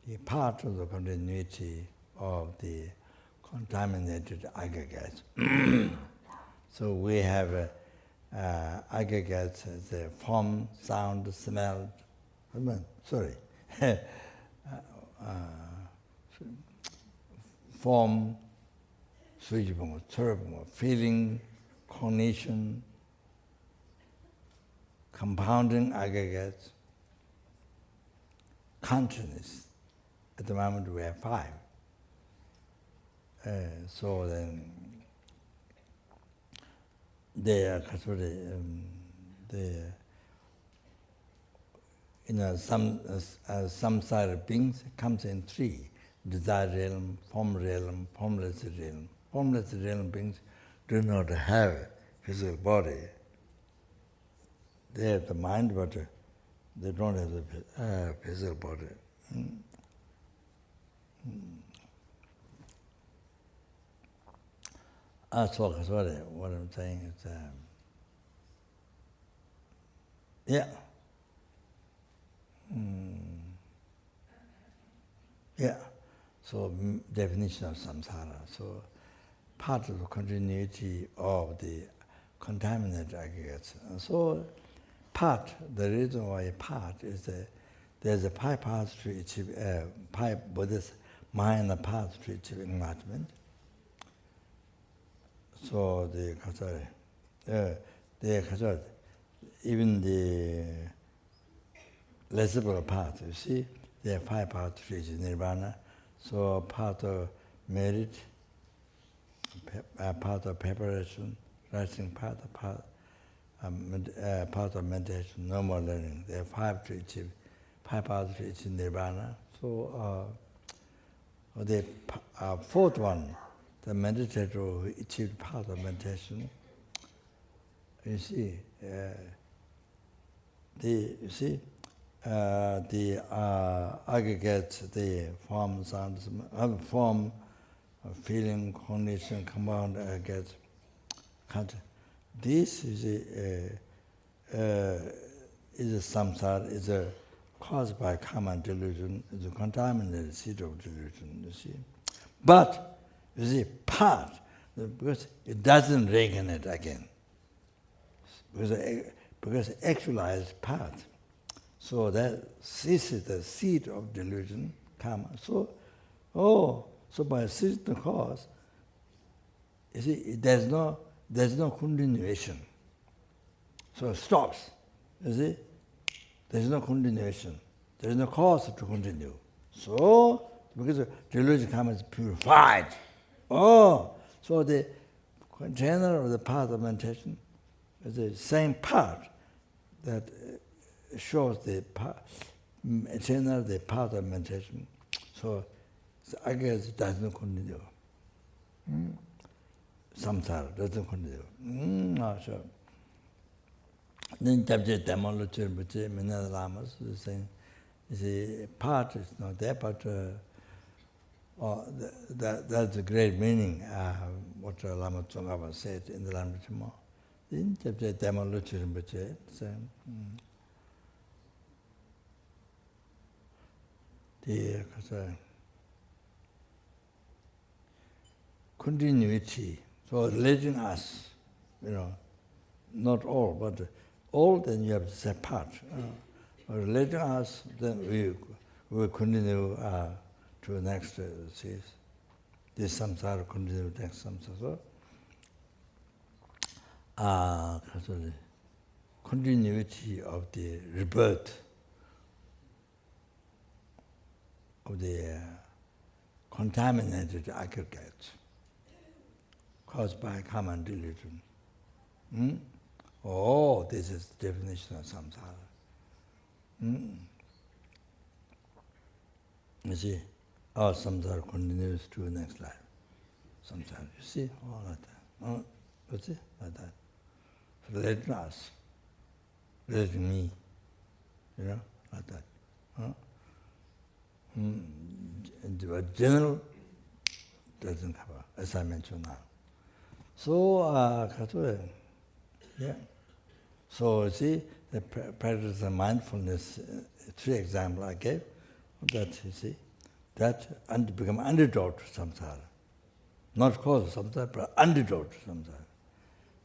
A: The part of the continuity of the contaminated aggregates. So we have aggregates as form, sound, smell, form, feeling, cognition, compounding aggregates, consciousness. At the moment we have 5. So then some samsara beings comes in 3: desire realm, form realm, formless realm. Formless realm beings do not have a physical body. They have the mind, but they don't have the physical body. Sorry, what I'm saying is, yeah. Yeah. So definition of samsara. So part of the continuity of the contaminated aggregates. And so the reason why part is that there's a 5 paths to achieve, 5 Buddhist minor paths to achieve enlightenment. So even the lesser path, you see, there are 5 paths to achieve nirvana. So part of merit, part of preparation, resting part of meditation, no more learning. There are 5 paths to achieve nirvana. So the 4th one, the meditator who achieved part of meditation, you see, the aggregates, the form, sounds, form, feeling, condition, compound aggregates. This is a samsara, is a caused by karma delusion, is a contaminated seed of delusion, you see. But, you see, part, because it doesn't reincarnate again. Because actualized part. So that ceases the seed of delusion, karma. So by ceasing the cause, you see, there's no continuation. So it stops. You see? There's no continuation. There's no cause to continue. So, because delusion karma is purified. So the container of the path of meditation is the same part that shows the channel, the path of meditation. So I guess it doesn't continue. Samsara doesn't continue. Sure. Then Tabje Tamalachi Buche, Minad Lamas is saying, the part is not there, but that's a great meaning, what Lama Tsongkhapa said in the language more. Then Tabje Tamalachi Buche, saying, the continuity, so letting us, not all, but all, then you have to say part. Letting us, then we will continue to the next series. This samsara continue to next samsara. So, the continuity of the rebirth of the contaminated aggregates caused by karma and delusion. This is the definition of samsara. You see, our samsara continues to the next life. Samsara, you see, all like that. You see, like that. So letting us, letting me, like that. But general doesn't cover, as I mentioned now. So, yeah. So, see, the practice of mindfulness, 3 examples I gave, that, you see, that become antidote to samsara. Not cause of samsara, but antidote to samsara.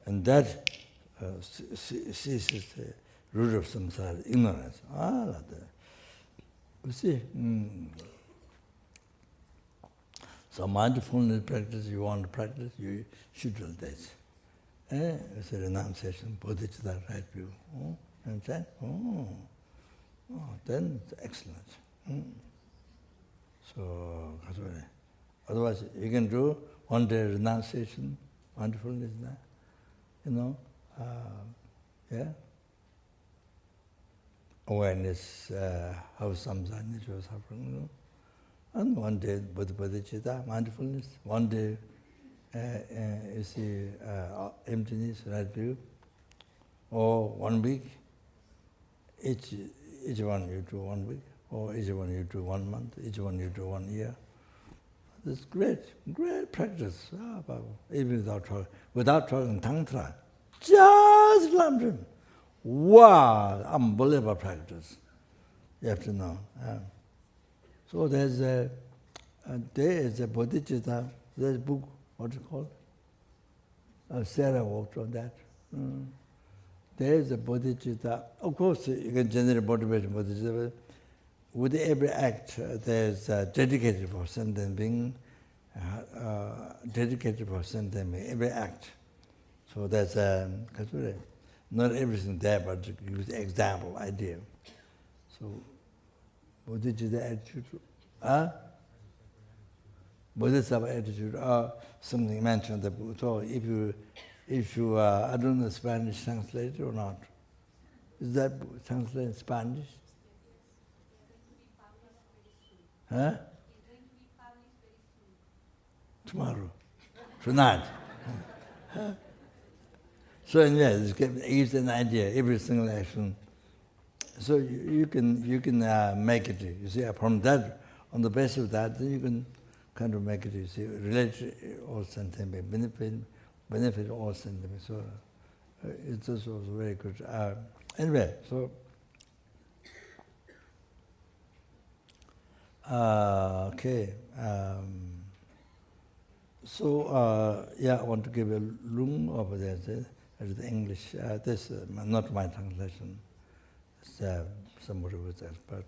A: And that ceases the root of samsara, ignorance. Like that. You see, so mindfulness practice you want to practice, you should do this. It's a renunciation, bodhichitta, right view. Understand? Then it's excellent. So, otherwise you can do one day renunciation, mindfulness, yeah. Awareness, how samsara nature is suffering, and one day bodhichitta, mindfulness, one day you see emptiness, right view, or 1 week, each one you do 1 week, or each one you do 1 month, each one you do 1 year. This is great practice. Even without talking tantra. Just Lamrim. Wow, unbelievable practice. You have to know. So there is a bodhichitta, there's a book, what's it called? Sarah worked on that. There is a bodhichitta. Of course, you can generate motivation bodhichitta. With every act, there's dedicated for sentient being, dedicated for sentient being, every act. So that's not everything there, but use example, idea. So, bodhicitta attitude, bodhisattva attitude, something mentioned in the book. So if you I don't know Spanish translated or not. Is that book translated in Spanish? Huh? Tomorrow, tonight. So anyway, this gives an idea, every single action. So you can make it. You see, from that, on the basis of that, then you can kind of make it. You see, relate all sentiment, benefit all sentiment. So it's also very good. Anyway, so okay. Yeah, I want to give a room over there. The English. This not my translation. It's somebody with expert.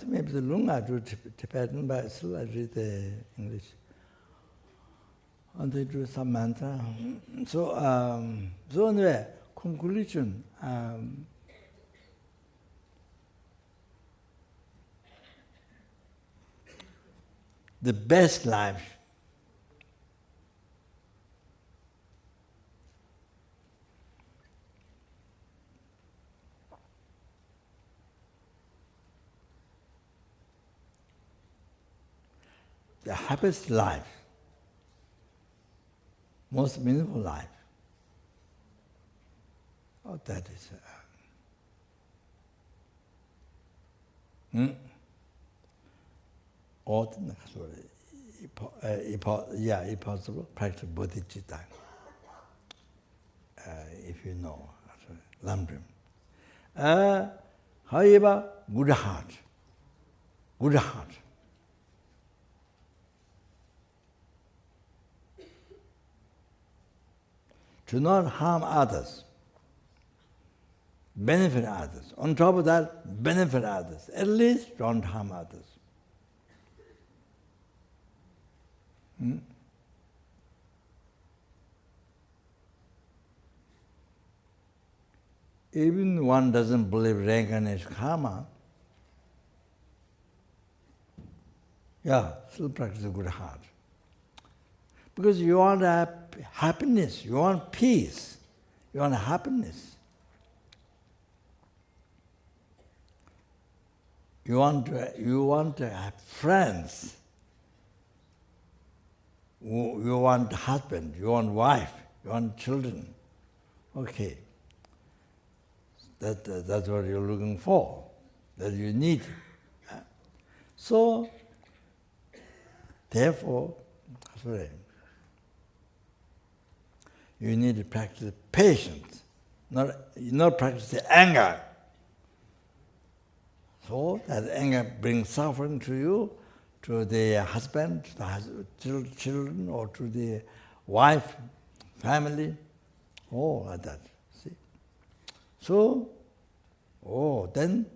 A: Maybe the Lung I do Tibetan, but still I read the English. And they do some mantra. So anyway, conclusion. The best life the happiest life, most meaningful life. Oh, that is impossible, practice bodhichitta. If you know, Lamrim. However, good heart. To not harm others, benefit others. On top of that, benefit others. At least don't harm others. Even one doesn't believe reincarnation karma, still practice a good heart. Because you want happiness, you want peace, you want happiness. You want to have friends. You want husband, you want wife, you want children. Okay. That's what you're looking for, that you need. So, therefore, you need to practice patience, not practice anger. So that anger brings suffering to you, to the husband, to the children, or to the wife, family, like that. See? So, then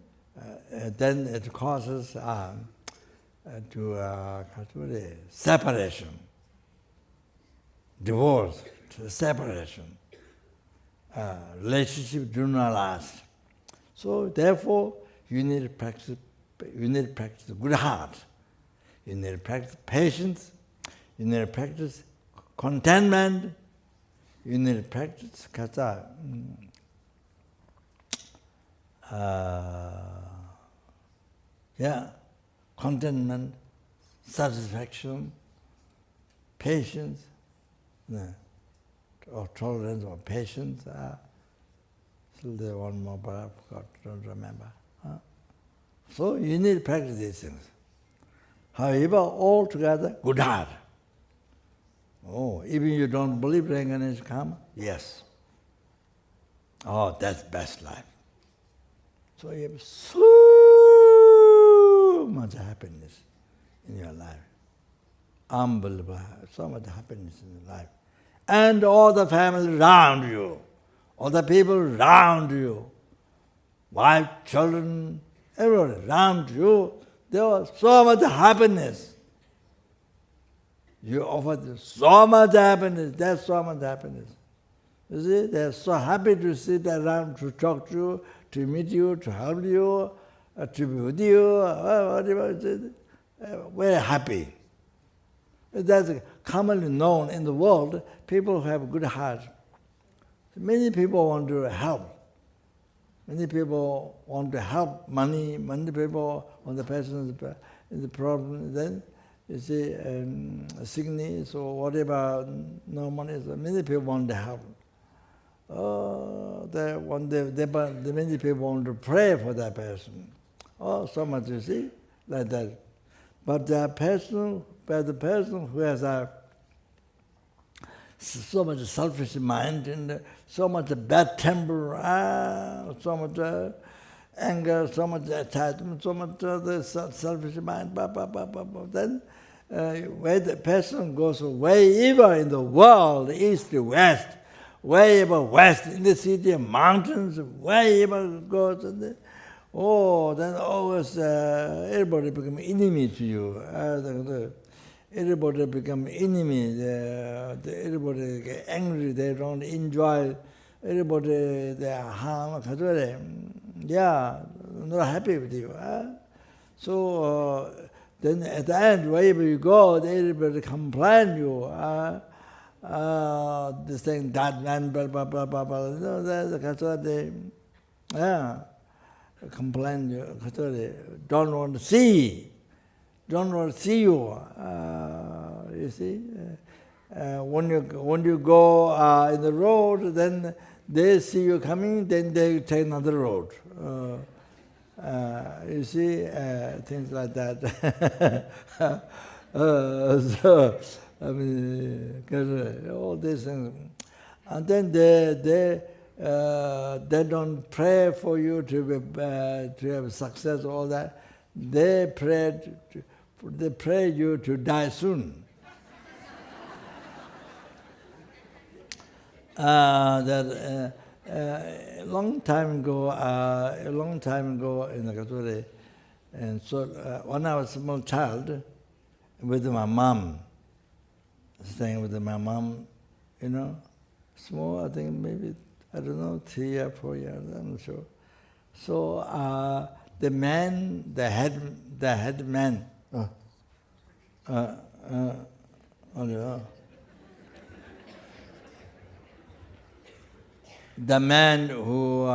A: it causes separation, divorce, separation. Relationship do not last. So therefore, you need to practice good heart. You need to practice patience. You need to practice contentment. You need to practice contentment, satisfaction, patience, or tolerance or patience. Still there one more, but I forgot, don't remember. So you need to practice these things. However, altogether, good heart. Oh, even you don't believe reincarnation karma? Yes. Oh, that's best life. So you have so much happiness in your life. Unbelievable, so much happiness in your life. And all the family around you, all the people around you, wife, children, everyone around you, there was so much happiness. You offered so much happiness, that's so much happiness. You see, they're so happy to sit around, to talk to you, to meet you, to help you, to be with you, whatever. Very happy. That's commonly known in the world, people who have a good heart. Many people want to help. Many people want to help money, many people want the person in the problem. Then, you see, sickness or whatever, no money, so many people want to help. Many people want to pray for that person. Oh, so much, you see, like that. But the person who has so much selfish mind and so much bad temper, so much anger, so much attachment, so much selfish mind, then where the person goes wherever in the world, east to west, wherever west, in the city, mountains, wherever goes, then always everybody become enemy to you. Everybody become enemy. Everybody get angry. They don't enjoy. Everybody they harm. Yeah, not happy with you. So then at the end, wherever you go, everybody complain you. This thing, that man, blah blah blah blah blah. That's what they, complain you. Don't want to see. Don't want to see you. You see, when you go in the road, then they see you coming, then they take another road. You see, things like that. So I mean, all these things, and then they don't pray for you to have success. All that they pray you to die soon. A long time ago in the Kature, and so when I was a small child, with my mom, staying with my mom, small, I think maybe, I don't know, 3 or 4 years, I'm not sure. So the head man, the man who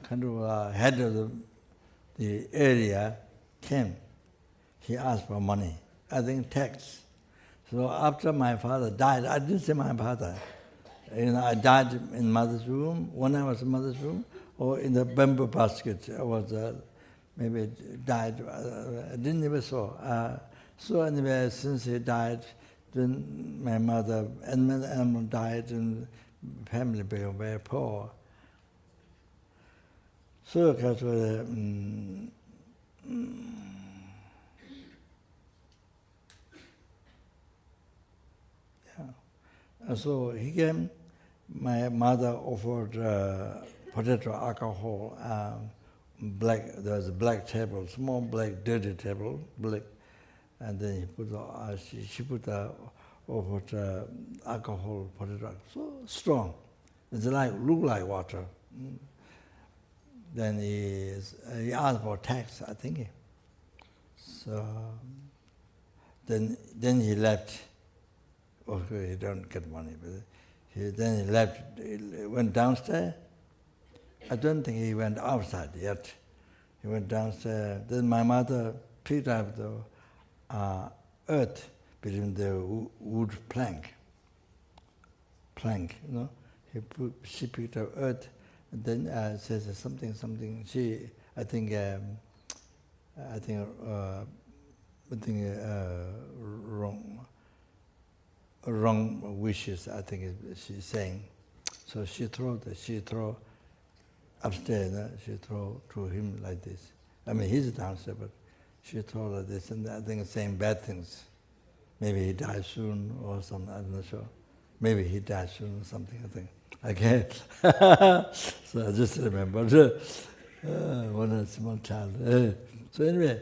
A: kind of head of the area came. He asked for money, I think tax. So after my father died, I didn't see my father. I died in mother's room, when I was in mother's room, or in the bamboo basket. I was maybe died. I didn't even saw. So anyway, since he died, then my mother and died, and family became very poor. So because so he came. My mother offered potato alcohol, black. There was a black table, small black dirty table, black, and then he put she put offered alcohol, potato, so strong. It's look like water. Then he asked for tax, I think. So then he left. Okay, he don't get money, but then he left. He went downstairs. I don't think he went outside yet. He went downstairs. Then my mother picked up the earth between the wood plank. She picked up earth, and then says something. I think I think wrong wishes, I think she's saying. So she throw upstairs, she throw to him like this. I mean, he's downstairs, but she throw like this, and I think saying bad things. Maybe he dies soon or something, I'm not sure. Maybe he dies soon or something, I think. Okay. So I just remember when I was a small child. So anyway,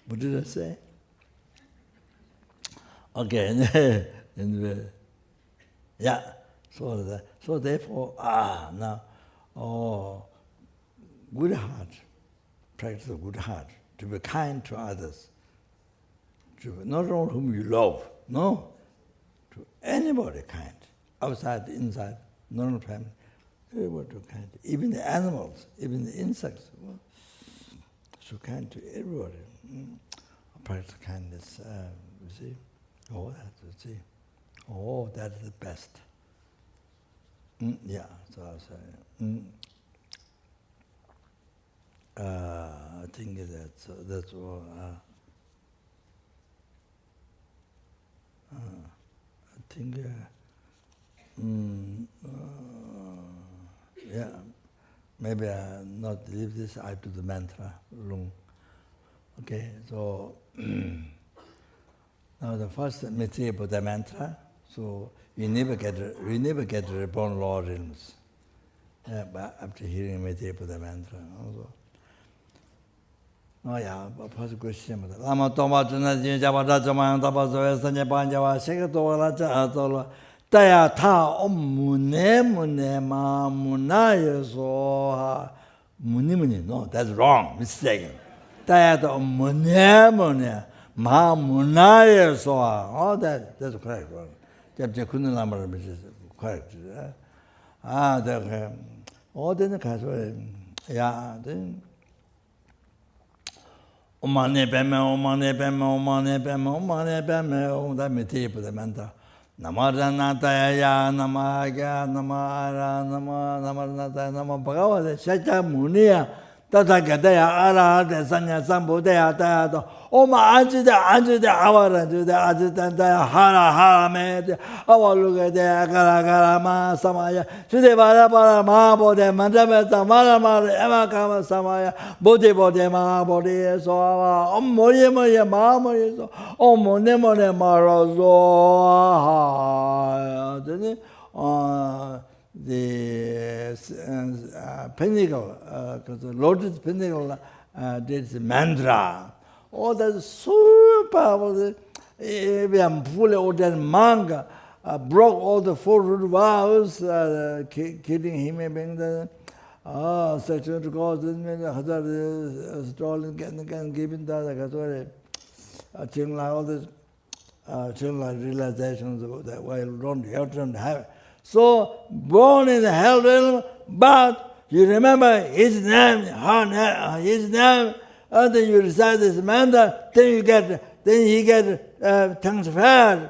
A: what did I say? Okay, anyway, yeah. So therefore, now, good heart, practice a good heart, to be kind to others, not only whom you love, no, to anybody kind, outside, inside, normal family, everybody kind, even the animals, even the insects, so kind to everybody. Practice kindness, you see. That's the best. Yeah, so I think that's all. I think, yeah, maybe I not leave this. I do the mantra long. Okay, so. Now the first Maitreya Buddha mantra, so we never get reborn Lord realms. But after hearing Maitreya Buddha mantra, also. Oh yeah, first question. Lama toma tuna jinja bada jama tapa zoya sanya panjawa sheka tola cha atola taya ta om mune ma munaya so muni. No, that's wrong, mistaken. Taya ta om mune. Mahamunaya soa. Oh, that's correct. Chapter Kundalamara is correct. Then the case, yeah, then. Om Mani Padme Hum, that Maitreya Buddha mantra. Namaranataya, Namaga, Namara, Namaranataya, Namabhagavata, Shakyamuni Tathagatāya Arahata Sanya Sambodhaya Tayato Oma Anjita Avara Ajitantaya Hara Mete Avalugate Akara Ma Samaya Sudevara Para Mahabodhe Mandameta Maramara Emakama Samaya Bodhi Mahabodhi Soava Om Moye Mahamaya So Om Mone Marazo the Pinnacle, Lotus Pinnacle did the mantra. Oh, that's so powerful. We are fully ordained monk, broke all the 4 root vows, killing him, being the sexual intercourse, stolen, giving the children, all this, children realizations that while don't have. So, born in the hell realm, but you remember his name, his name, and then you recite this mantra, then he get transferred.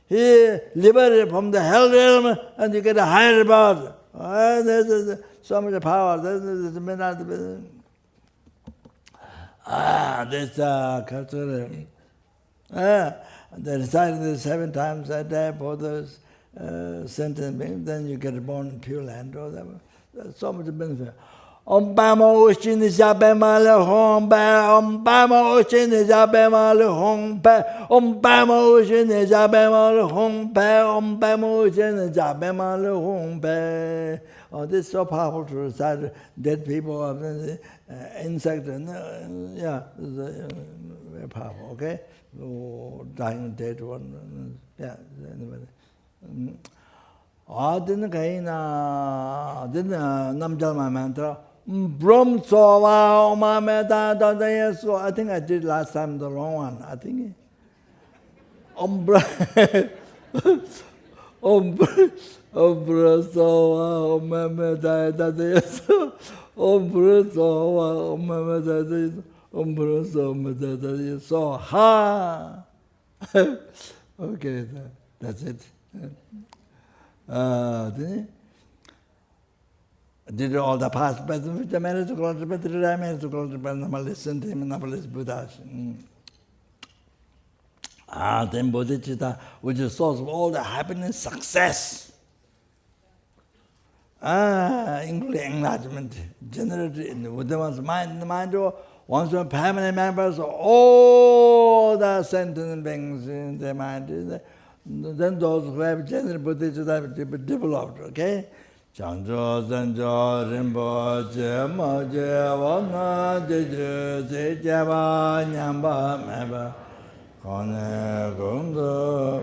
A: He liberated from the hell realm, and you get a higher birth. There's so much power. This culture. They recite this 7 times a day for those. Sentence, then you get born in Pure Land or whatever. There's so much benefit. Om Bamo Ushin Jabemale Hombe, Om Bamo Ushin Jabemale Hombe, Om Bamo Ushin Jabemale Hombe, Om Bamo Ushin Jabemale Hombe. Oh, this is so powerful to recite dead people, insects, yeah, this is very powerful, okay? Oh, dying dead one, yeah, anybody. Didn't Namgyalma mantra. Brum Sova Oma Meta Dadayasu. I think I did last time the wrong one. I think Ombra Sova Oma Meta Dadayasu. Ombra Sova Oma Meta Dadayasu. Ombra Sova Meta Dadayasu. Ha! Okay, that's it. did all the past, but the marriage to close, but the marriage to close, but never listen to him, never listen to Buddha. Then bodhichitta, which is source of all the happiness, success, including enlightenment, generated within one's mind. The mind wants to family members, all the sentient beings in their mind. Then those who have general bodhichitta developed, okay? Chanjo, Zanjo, Rinpoche, Moje, Wana, Deju, Zejava, Nyamba, Meba, Kone, Gundo,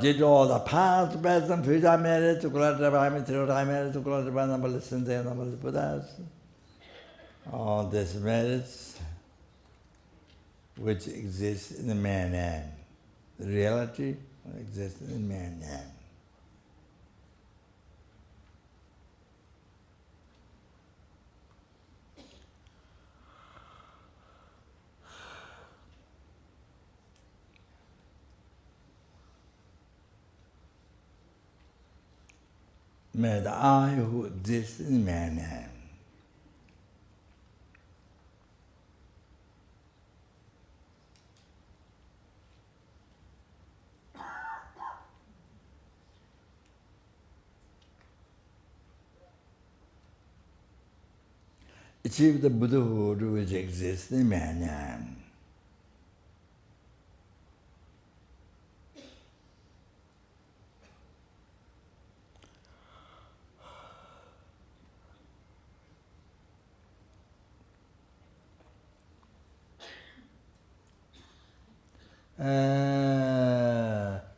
A: did all the past, present, future merit to Kulataba, Maitreya merit to Kulataba, number listen to number Buddhas. All these merits which exists in the man. The reality exists in the man. May the I who exists in the man. Achieve the Buddhahood which exists in man.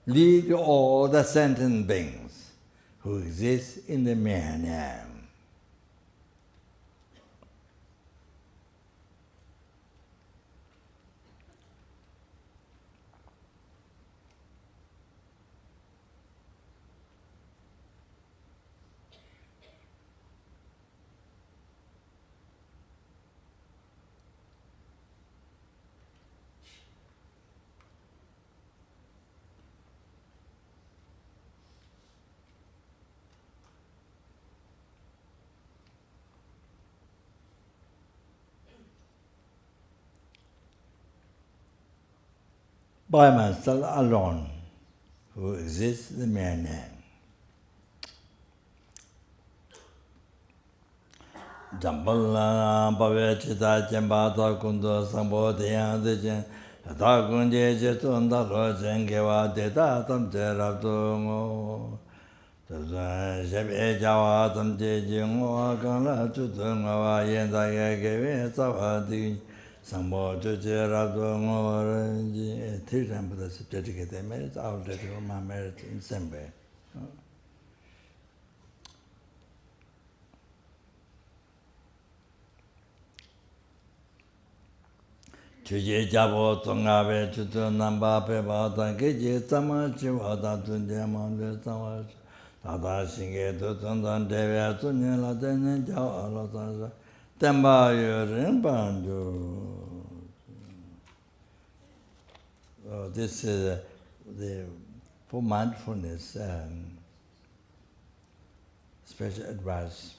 A: Lead all the sentient beings who exist in the man. By myself alone, who exists in the man. Jambala Bhavechita Jambata Kundo Sambodhya Dejan Takunje Jetunda Rojengewa Deta Tam Terabdungo Jabe Jawa Tam Jejingo Kala Chutunga Yenda Gave Savadi Sambo Jerabdungo 3 times dedicated merits, I will dedicate my merit in the same way. Chuje Jabo Tongabe Chutu Namba Peba Tankeji Tama Chiwata Tunja Mande Tama Tata Shinge Tutundan Devya Tunyala Tene Jawa Lotanza Temba Yurin Bandu. This is for mindfulness special advice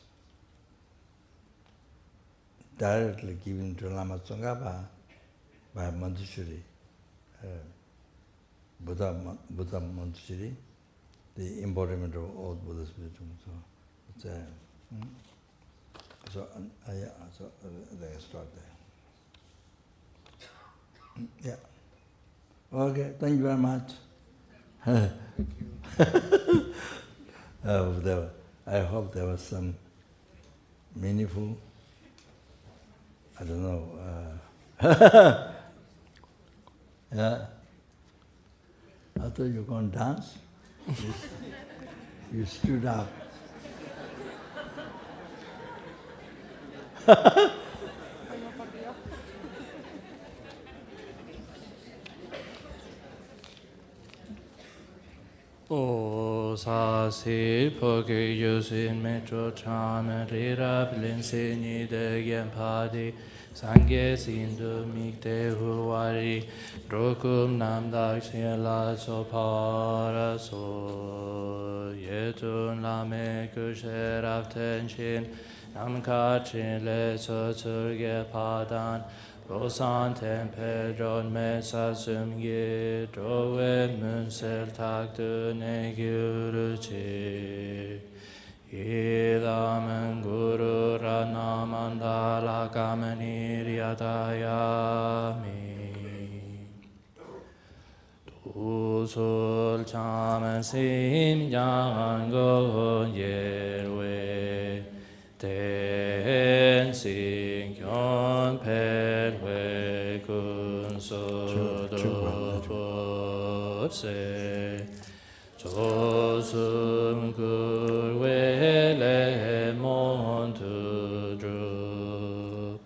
A: directly given to Lama Tsongkhapa by Manjushri, Buddha Manjushri, the embodiment of all Buddha's wisdom. So let's start there. Yeah. Okay, thank you very much. I hope there was some meaningful, I don't know. Yeah. I thought you were going to dance. You stood up.
B: Sasi poke yusin metro chame rira blinsini de genpadi sangye sindu mikte huwari drokum namdak shila sopara so yetun lame kusheraf tenchin namkachin le so tsurge padan Rosan tempe dron mesa sumge drove munsel taktu ne gyuruchi Idam guru ranamandala kamaniriyatayami Tusul chamasim yango yerwe Ten sing yon perwe kun so do se Josum kurwe le mon tu dru